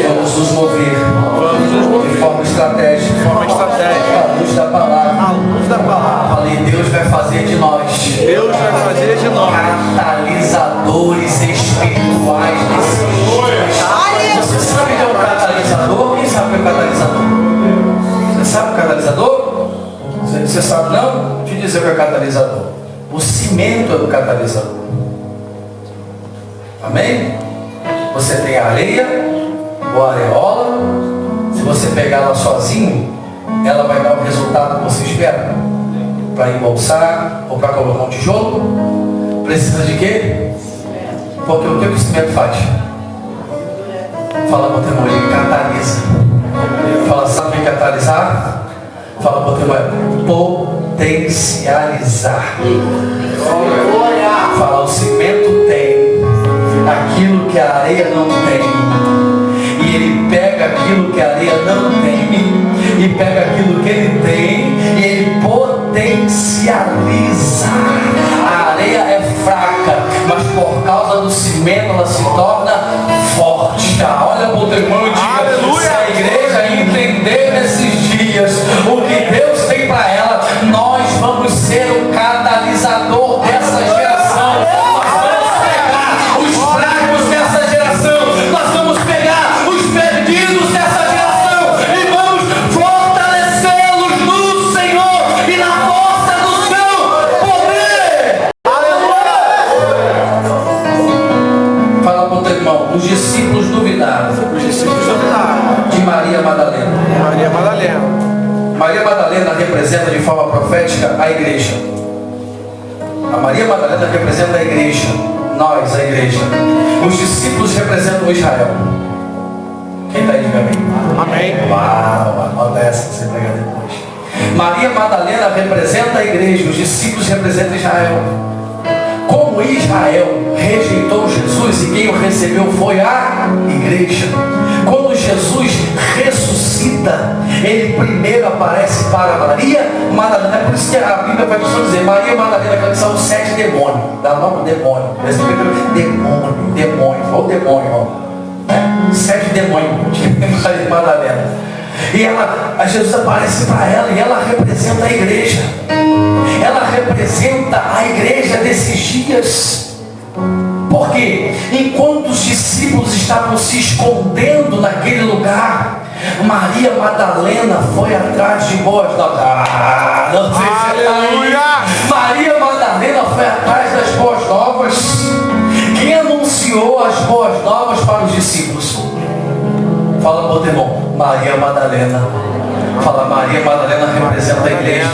vamos nos mover Vamos nos de mover forma estratégica, de forma estratégica. à luz da palavra. À luz da palavra. Falei, Deus vai fazer de nós Deus vai fazer de nós catalisadores você sabe não, te dizer o que é catalisador. O cimento é do catalisador. Amém? Você tem a areia ou a areola. Se você pegar ela sozinho, ela vai dar o resultado que você espera. Para embolsar ou para colocar um tijolo, precisa de quê? Porque o que o cimento faz? Fala para o teu irmão, ele catalisa. Fala, sabe o que é catalisar? Fala para o teu irmão, potencializar. Fala, o cimento tem aquilo que a areia não tem. E ele pega aquilo que a areia não tem. E pega aquilo que ele tem. E ele potencializa. A areia é fraca, mas por causa do cimento ela se torna forte. Olha para o teu irmão e diga: aleluia. Se a igreja entender nesses dias o que Deus tem para ela, nós vamos ser o catalisador dessa geração. Nós vamos pegar os fracos dessa geração. Nós vamos pegar os perdidos dessa geração e vamos fortalecê-los no Senhor e na força do seu poder. Fala para o teu irmão, os discípulos duvidaram. Os discípulos duvidaram de Maria Madalena. Maria Madalena. Maria Madalena representa de forma profética a igreja. A Maria Madalena representa a igreja. Nós, a igreja. Os discípulos representam Israel. Quem está aí, diga amém. Amém. Uau, anota essa que você pega depois. Maria Madalena representa a igreja. Os discípulos representam Israel. Como Israel rejeitou Jesus e quem o recebeu foi a igreja. Quando Jesus ressuscita, ele primeiro aparece para Maria Madalena. É por isso que a Bíblia vai dizer Maria Madalena, que são 7 demônios. Dá nome demônio. Demônio. Ou demônio, ó. 7 demônios de Maria Madalena. E Jesus aparece para ela e ela representa a igreja. Ela representa a igreja desses dias. Porque enquanto os discípulos estavam se escondendo naquele lugar, Maria Madalena foi atrás de boas novas. Aleluia! Maria Madalena foi atrás das boas novas. Quem anunciou as boas novas para os discípulos? Fala para o irmão, Maria Madalena. Fala, Maria Madalena representa a igreja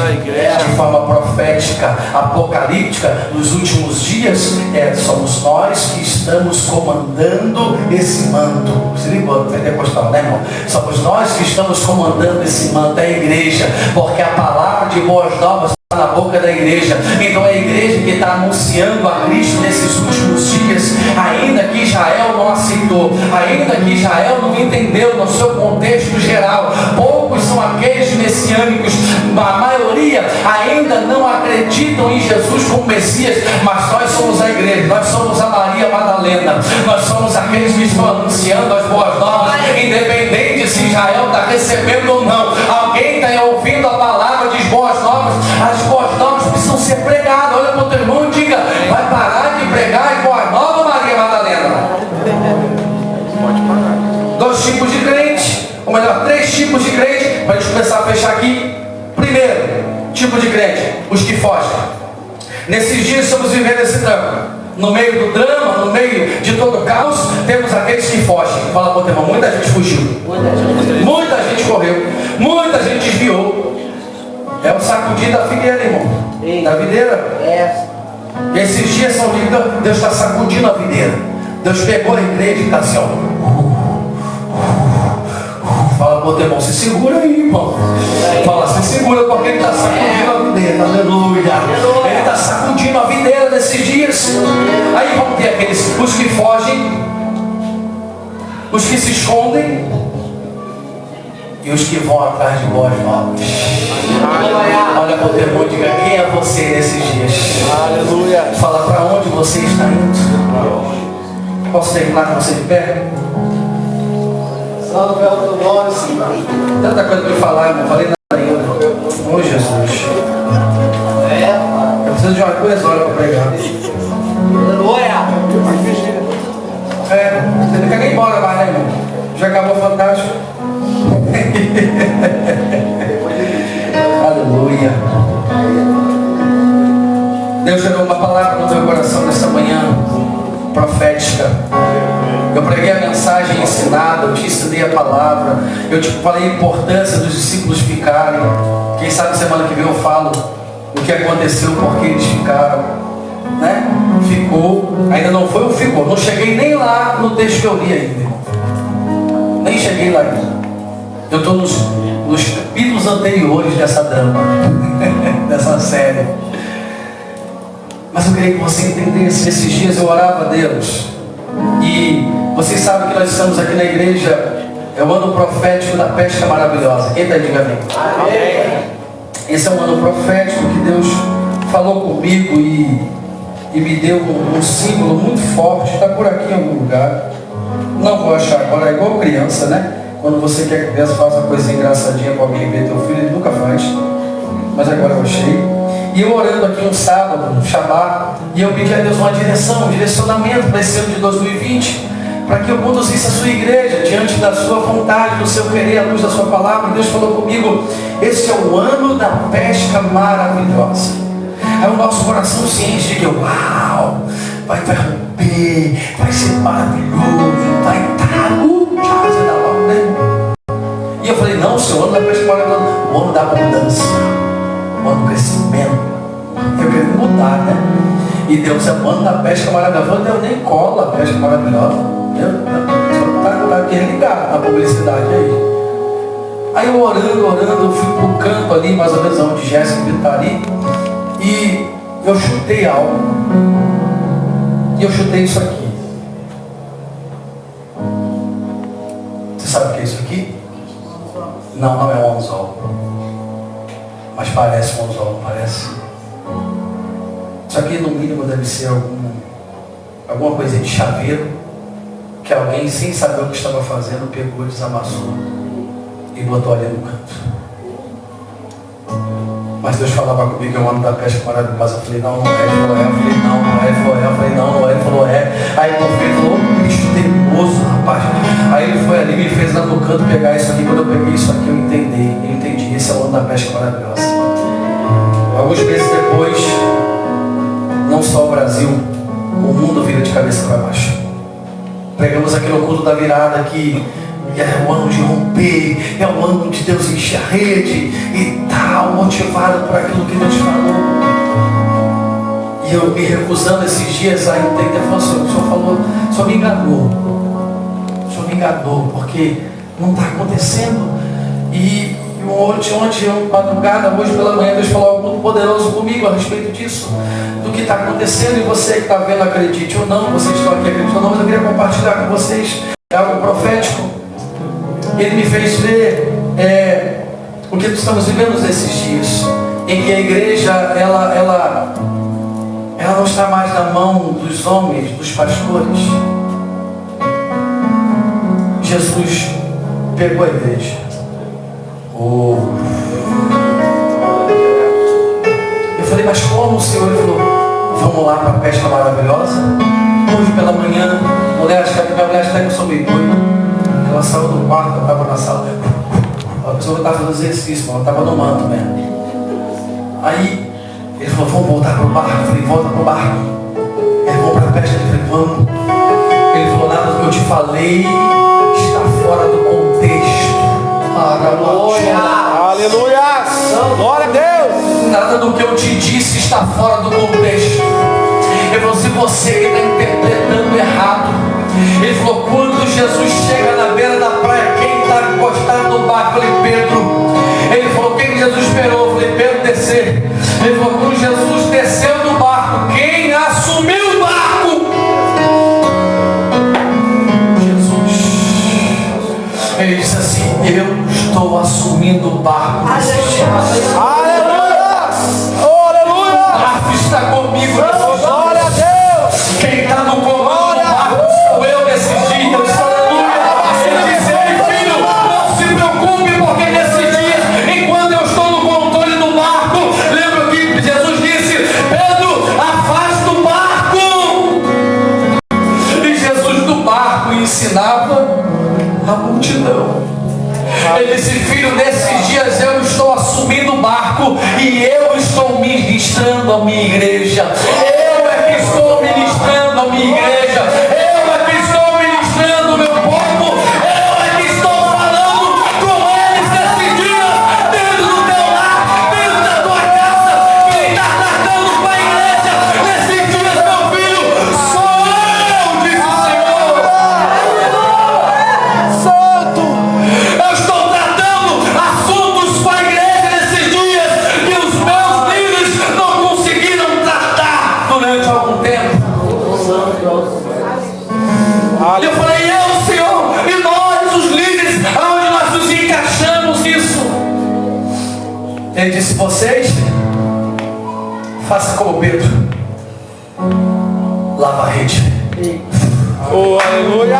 de forma profética, apocalíptica. Nos últimos dias, somos nós que estamos comandando esse manto. Se ligou, pentecostal, né, irmão? Somos nós que estamos comandando esse manto, é a igreja, porque a palavra de boas novas na boca da igreja. Então é a igreja que está anunciando a Cristo nesses últimos dias, ainda que Israel não aceitou, ainda que Israel não entendeu no seu contexto geral. Poucos são aqueles messiânicos, a maioria ainda não acreditam em Jesus como Messias, mas nós somos a igreja, nós somos a Maria Madalena, nós somos aqueles que estão anunciando as boas novas, independente se Israel está recebendo ou não. Alguém está ouvindo a palavra de boas novas. As boas novas precisam ser pregadas. Olha para o teu irmão e diga: vai parar de pregar as boas novas, Maria Madalena? Pode parar. 2 tipos de crente, ou melhor, 3 tipos de crente, para a gente começar a fechar aqui. Primeiro tipo de crente, os que fogem. Nesses dias estamos vivendo esse drama. No meio do drama, no meio de todo o caos, temos aqueles que fogem. Fala para o teu irmão, muita gente fugiu. Muita gente correu. Muita gente desviou. É o sacudir da figueira, irmão. Da videira. Esses dias são dias, Deus está sacudindo a videira. Deus pegou a igreja e está assim, ó. Fala para o teu irmão, se segura aí, irmão. Fala, se segura, porque ele está sacudindo a videira. Aleluia. Ele está sacudindo a videira nesses dias. Aí vão ter aqueles, os que fogem, os que se escondem e os que vão atrás de boas novas. Olha para o teu irmão e diga: quem é você nesses dias? Aleluia. Fala, para onde você está indo? Posso terminar com você de pé? Santo é o teu nome, Senhor. Tanta coisa para falar, irmão. Falei nada ainda. Ô Jesus. Eu preciso de uma coisa, olha para pregar. Aleluia. Você não quer nem ir embora mais, né, irmão? Já acabou fantástico. Aleluia. Deus gerou uma palavra no meu coração nesta manhã, profética. Eu preguei a mensagem ensinada, eu te ensinei a palavra, eu te falei a importância dos discípulos ficarem. Quem sabe semana que vem eu falo o que aconteceu, porque eles ficaram, né? Ficou, ainda não foi o ficou, não cheguei nem lá no texto que eu li ainda, irmão. Nem cheguei lá ainda. Eu estou nos capítulos anteriores dessa drama, dessa série. Mas eu queria que você entendesse. Esses dias eu orava a Deus. E vocês sabem que nós estamos aqui na igreja. É o ano profético da pesca maravilhosa. Quem está aí, diga amém. Esse é um ano profético que Deus falou comigo e me deu um símbolo muito forte. Está por aqui em algum lugar. Não vou achar agora, é igual criança, né? Quando você quer que Deus faça uma coisa engraçadinha para alguém ver teu filho, ele nunca faz. Mas agora eu achei. E eu orando aqui um sábado, um Shabbat, e eu pedi a Deus uma direção, um direcionamento para esse ano de 2020, para que eu conduzisse a sua igreja diante da sua vontade, do seu querer, à luz da sua palavra. Deus falou comigo, esse é o ano da pesca maravilhosa. Aí o nosso coração se enche de que, uau, vai romper, vai ser maravilhoso, vai estar, né? E eu falei, não, Senhor, o ano da pesca maravilhosa, o ano da abundância, o ano do crescimento. Eu queria mudar, né? E Deus é o ano da pesca maravilhosa. Deus nem cola a pesca maravilhosa. Deus está aqui ligado na publicidade aí. Aí eu orando, eu fui pro canto ali, mais ou menos onde Jéssica está ali. E eu chutei algo. E eu chutei isso aqui. Você sabe o que é isso aqui? Não, não é um anzol. Mas parece um anzol, não parece? Isso aqui no mínimo deve ser alguma coisa de chaveiro que alguém, sem saber o que estava fazendo, pegou, desamassou e botou ali no canto. Mas Deus falava comigo, eu ando da pesca maravilhosa. Eu falei, não é. Ele falou, é. Eu falei, não é. Eu falei, não é. Ele falou, é. Aí meu filho falou, bicho teimoso, rapaz. Aí ele foi ali e me fez lá no canto pegar isso aqui. Quando eu peguei isso aqui, eu entendi. Esse é o ano da pesca maravilhosa. Alguns meses depois, não só o Brasil, o mundo vira de cabeça para baixo. Pregamos aqui no culto da virada que é o ano de romper, é o ano de Deus encher a rede e tal, motivado por aquilo que Deus falou. E eu me recusando esses dias a entender, falando, o Senhor falou, o Senhor me enganou, porque não está acontecendo. E ontem, madrugada, hoje pela manhã, Deus falou algo muito poderoso comigo a respeito disso, do que está acontecendo, e você que está vendo, acredite ou não, vocês estão aqui acreditando ou não, mas eu queria compartilhar com vocês algo profético. Ele me fez ver o que estamos vivendo nesses dias, em que a igreja, ela não está mais na mão dos homens, dos pastores. Jesus pegou a igreja. Eu falei, mas como, Senhor? Ele falou, vamos lá para a pesca maravilhosa? Hoje pela manhã, acho que a minha mulher está que eu sou meio doido. Ela saiu do quarto, ela estava na sala. A pessoa estava fazendo exercício, ela estava no manto mesmo. Aí ele falou, vamos voltar para o barco. Eu falei, volta para o barco. Ele vamos para a pesca. Eu falei, vamos. Ele falou, nada do que eu te falei está fora do contexto. Aleluia! Aleluia! Glória a Deus! Nada do que eu te disse está fora do contexto. Ele falou, se você está interpretando errado. Ele falou, quando Jesus chega na beira da praia, quem está encostado no barco? Eu falei, Pedro. Ele falou, quem Jesus esperou? Eu falei, Pedro, descer. Ele falou, quando Jesus desceu do barco, quem assumiu o barco? Jesus. Ele disse assim, eu estou assumindo o barco. Aleluia! Oh, aleluia! O barco está comigo. Glória a Deus! Quem está no comando? Ensinava a multidão. Ele disse, filho, nesses dias eu estou assumindo o barco e que eu estou ministrando a minha igreja. Eu é que estou ministrando a minha igreja. Eu é que estou ministrando o meu povo. Eu é que estou falando com eles nesses dias, dentro do teu lar, dentro da tua casa. Quem está tratando com a igreja nesses dias, meu filho, sou eu, disse o Senhor. Santo. Eu estou tratando assuntos com a igreja nesses dias que os meus líderes não conseguiram tratar durante algum tempo. E eu falei, Senhor, e nós, os líderes, aonde nós nos encaixamos nisso? Ele disse, vocês façam como Pedro, lava a rede. Oh, aleluia.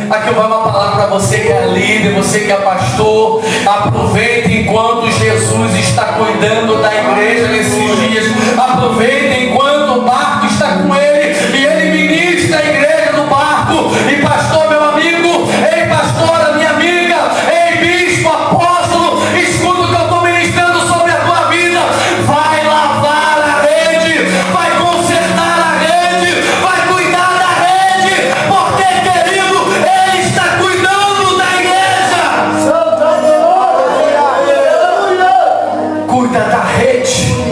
Aqui vai uma palavra para você que é líder, você que é pastor. Aproveite enquanto Jesus está cuidando da igreja nesses dias. Aproveite enquanto o barco está com ele e ele ministra a igreja no barco. E pastor, meu amigo, ei pastora, minha amiga, ei bispo, apóstolo, escuta o que eu estou ministrando sobre a tua vida. Vai lavar a rede, vai consertar a rede, vai cuidar da rede, porque querido, ele está cuidando da igreja. Cuida da rede,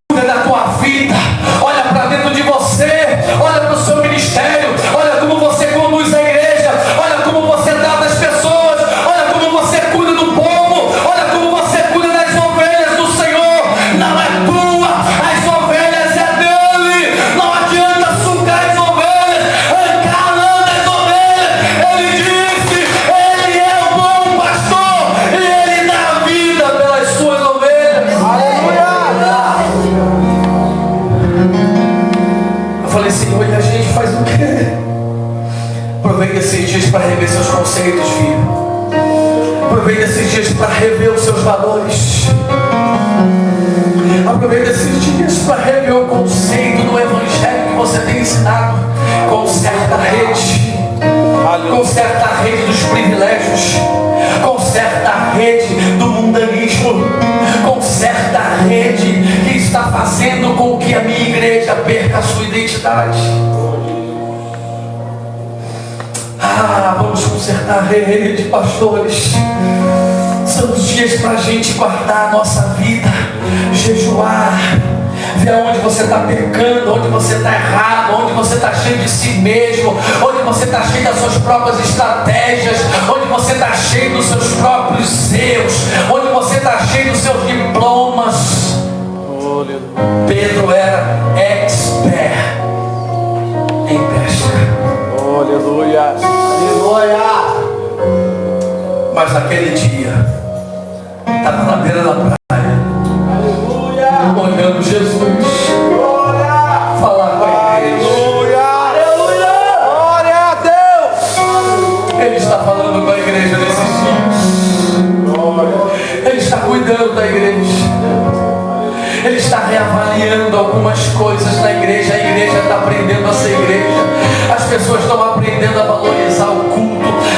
cuida da tua vida. Olha para dentro de você, olha para o seu ministério, olha como você conduz a igreja, olha como você trata as pessoas, olha como você cuida do povo, olha como você cuida das ovelhas do Senhor. Não é tua, as ovelhas é dele. Não adianta sugar as ovelhas, encarnando as ovelhas. Ele disse, ele é o bom pastor e ele dá a vida pelas suas ovelhas. Eu falei, Senhor, e a gente faz o quê? Aproveita esses dias para rever seus conceitos, filho. Aproveita esses dias para rever os seus valores. Aproveita esses dias para rever o conceito do evangelho que você tem ensinado. Conserta a rede. Conserta a rede dos privilégios. Conserta a rede do mundanismo. Conserta a rede que está fazendo com que a minha igreja perca a sua identidade. Vamos consertar a rede, pastores. São os dias para a gente guardar a nossa vida, jejuar, ver onde você está pecando, onde você está errado, onde você está cheio de si mesmo, onde você está cheio das suas próprias estratégias, onde você está cheio dos seus próprios erros, onde você está cheio dos seus diplomas. Pedro era expert em pesca. Aleluia. Mas naquele dia, estava na beira da praia, olhando Jesus falar com a igreja. Glória a Deus. Ele está falando com a igreja nesses dias. Ele está cuidando da igreja. Ele está reavaliando algumas coisas na igreja. A igreja está aprendendo a ser igreja. As pessoas estão aprendendo a valorizar o culto.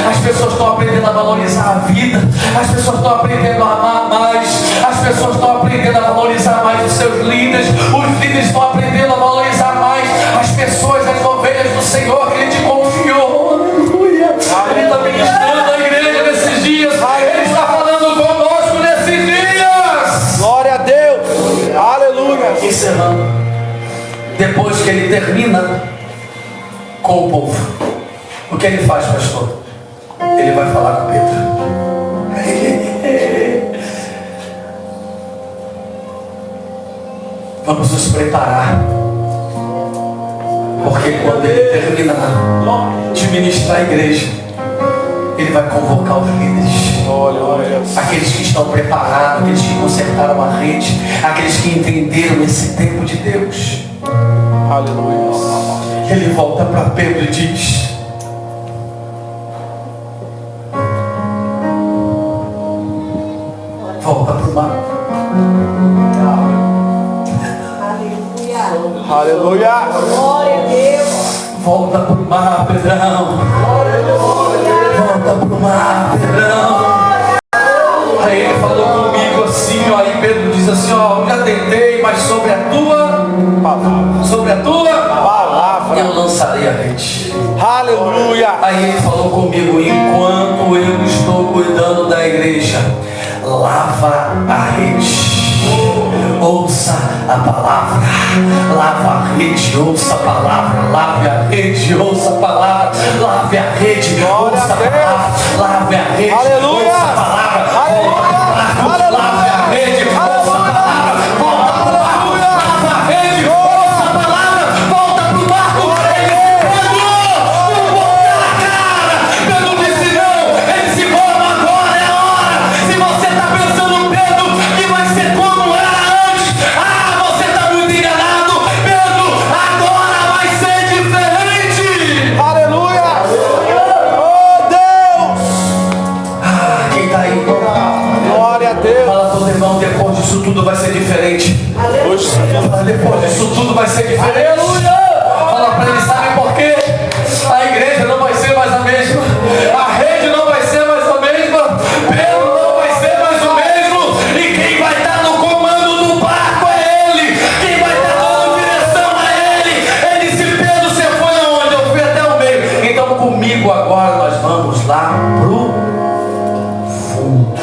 As pessoas estão aprendendo a valorizar a vida. As pessoas estão aprendendo a amar mais. As pessoas estão aprendendo a valorizar mais os seus líderes. Os líderes estão aprendendo a valorizar mais as pessoas, as ovelhas do Senhor que Ele te confiou. Aleluia. Ele está ministrando a igreja nesses dias. Ele está falando conosco nesses dias. Glória a Deus. Aleluia. Encerrando. Depois que ele termina com o povo, o que ele faz, pastor? Ele vai falar com Pedro. Vamos nos preparar, porque quando ele terminar de ministrar a igreja, ele vai convocar os líderes, aqueles que estão preparados, aqueles que consertaram a rede, aqueles que entenderam esse tempo de Deus. Aleluia. Ele volta para Pedro e diz: volta para o mar. Aleluia. Glória a Deus. Volta para o mar, Pedrão. Volta para o mar, Pedrão. Aí ele falou comigo assim: assim, ó, já tentei, mas sobre a tua Palavra. eu lançarei a rede. Aleluia. Aí ele falou comigo, enquanto eu estou cuidando da igreja, lava a rede. Ouça a palavra, lava a rede, ouça a palavra, lave a rede, ouça a palavra, lave a rede, ouça a palavra, lave a rede, Aleluia. ouça a palavra, Aleluia. lave a rede, ouça a palavra, volta pro barco, lava a rede, ouça a palavra, volta pro barco. Pedro, não volta na cara. Pedro disse não, ele se forma agora, é a hora. Se você está pensando, Pedro, que vai ser como era antes, você está muito enganado. Pedro, agora vai ser diferente. Aleluia. Oh Deus. Quem está aí? Glória a Deus. Fala pro teu irmão, depois disso tudo vai ser diferente. Depois disso tudo vai ser diferente. Aleluia! Fala para ele, sabe por quê? A igreja não vai ser mais a mesma. A rede não vai ser mais a mesma. Pedro não vai ser mais o mesmo. E quem vai estar no comando do barco é ele. Quem vai estar dando direção é ele. Ele disse, Pedro, você foi aonde? Eu fui até o meio. Então comigo agora nós vamos lá pro fundo.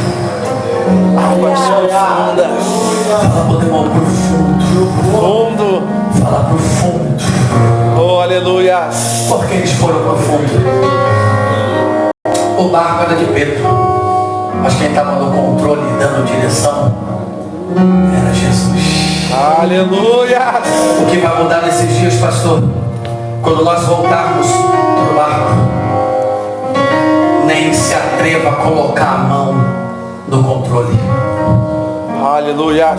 Águas profundas. Fala pro teu irmão, pro fundo. Fundo. Fala pro fundo. Oh, aleluia. Por que eles foram pro fundo? O barco era de Pedro, mas quem estava no controle e dando direção era Jesus. Aleluia. O que vai mudar nesses dias, pastor? Quando nós voltarmos pro barco, nem se atreva a colocar a mão no controle. Aleluia.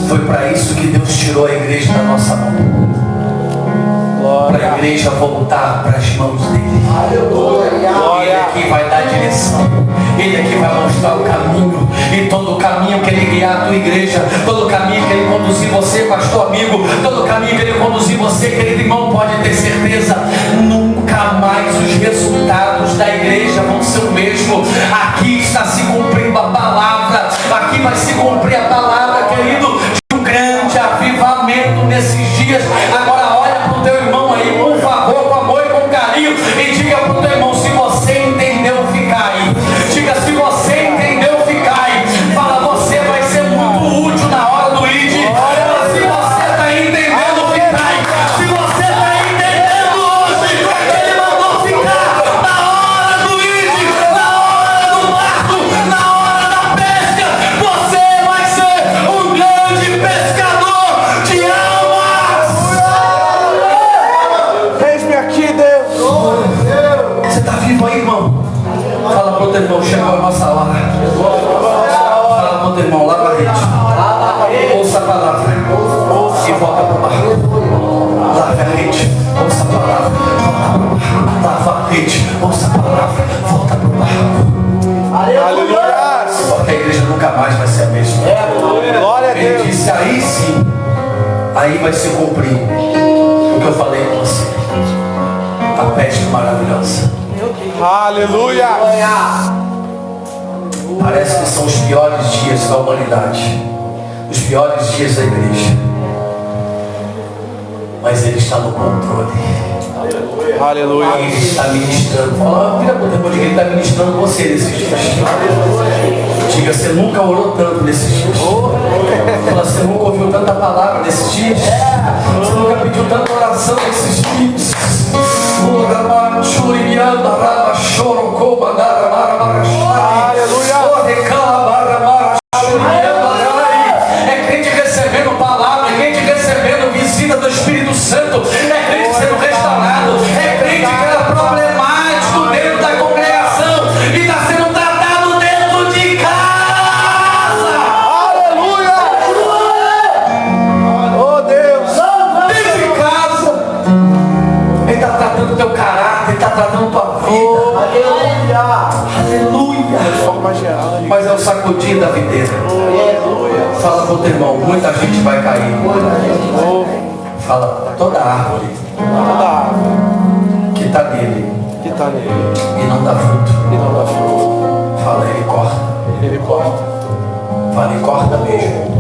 Foi para isso que Deus tirou a igreja da nossa mão. Para a Glória. igreja voltar para as mãos dele. Ele Glória. é quem vai dar direção. Ele é quem vai mostrar o caminho. E todo o caminho que ele guiar a tua igreja, todo o caminho que ele conduzir você, pastor amigo, todo o caminho que ele conduzir você, querido irmão, pode ter certeza, nunca mais os resultados da igreja vão ser o mesmo. Aqui está se cumprindo a palavra. Aqui vai se cumprir a palavra, querido, de um grande avivamento nesses dias. Agora olha para o teu irmão aí, por favor, com amor e com carinho, e diga para o teu irmão, se você entendeu, fica aí. Diga, se você entendeu, fica aí. Fala, você vai ser muito útil na hora do ID. Fala, se você está entendendo, fica aí. Se você está entendendo hoje, ele mandou ficar na hora do ID, na hora do barco, na hora da pesca. Você vai ser um grande pescador de almas. Eis-me aqui, Deus. Você está vivo aí, irmão? Fala pro teu irmão, chegou a nossa hora. Fala pro teu irmão, lava a rede. Ouça a palavra. E volta pro barco. Lava a rede. Ouça a palavra. Volta pro barco. Lava a rede. Ouça a palavra. Volta pro barco. Aleluia. Porque a igreja nunca mais vai ser a mesma. Glória a Ele Deus. disse, aí sim, aí vai se cumprir o que eu falei com você. A pesca maravilhosa. Aleluia. Parece que são os piores dias da humanidade, os piores dias da igreja, mas Ele está no controle. Aleluia. Ele está ministrando. Fala, vira para o tempo de que Ele está ministrando você nesses dias. Diga, você nunca orou tanto nesses dias. Fala, você nunca ouviu tanta palavra nesses dias. Você nunca pediu tanta oração nesses dias. É crente recebendo palavra, é crente recebendo visita do Espírito Santo, é crente sendo restaurado, é crente que era problemático dentro da congregação e está sendo tratado dentro de casa. Aleluia. Oh Deus. Dentro de casa. Ele está tratando teu caráter, ele está tratando tua vida. Aleluia. De forma geral. Mas é o sacudir da videira. Fala pro teu irmão, muita gente vai cair. Fala, toda árvore Toda árvore que está nele que está nele e não dá fruto, e não dá fruto, fala, ele corta. ele corta. Fala, ele corta mesmo.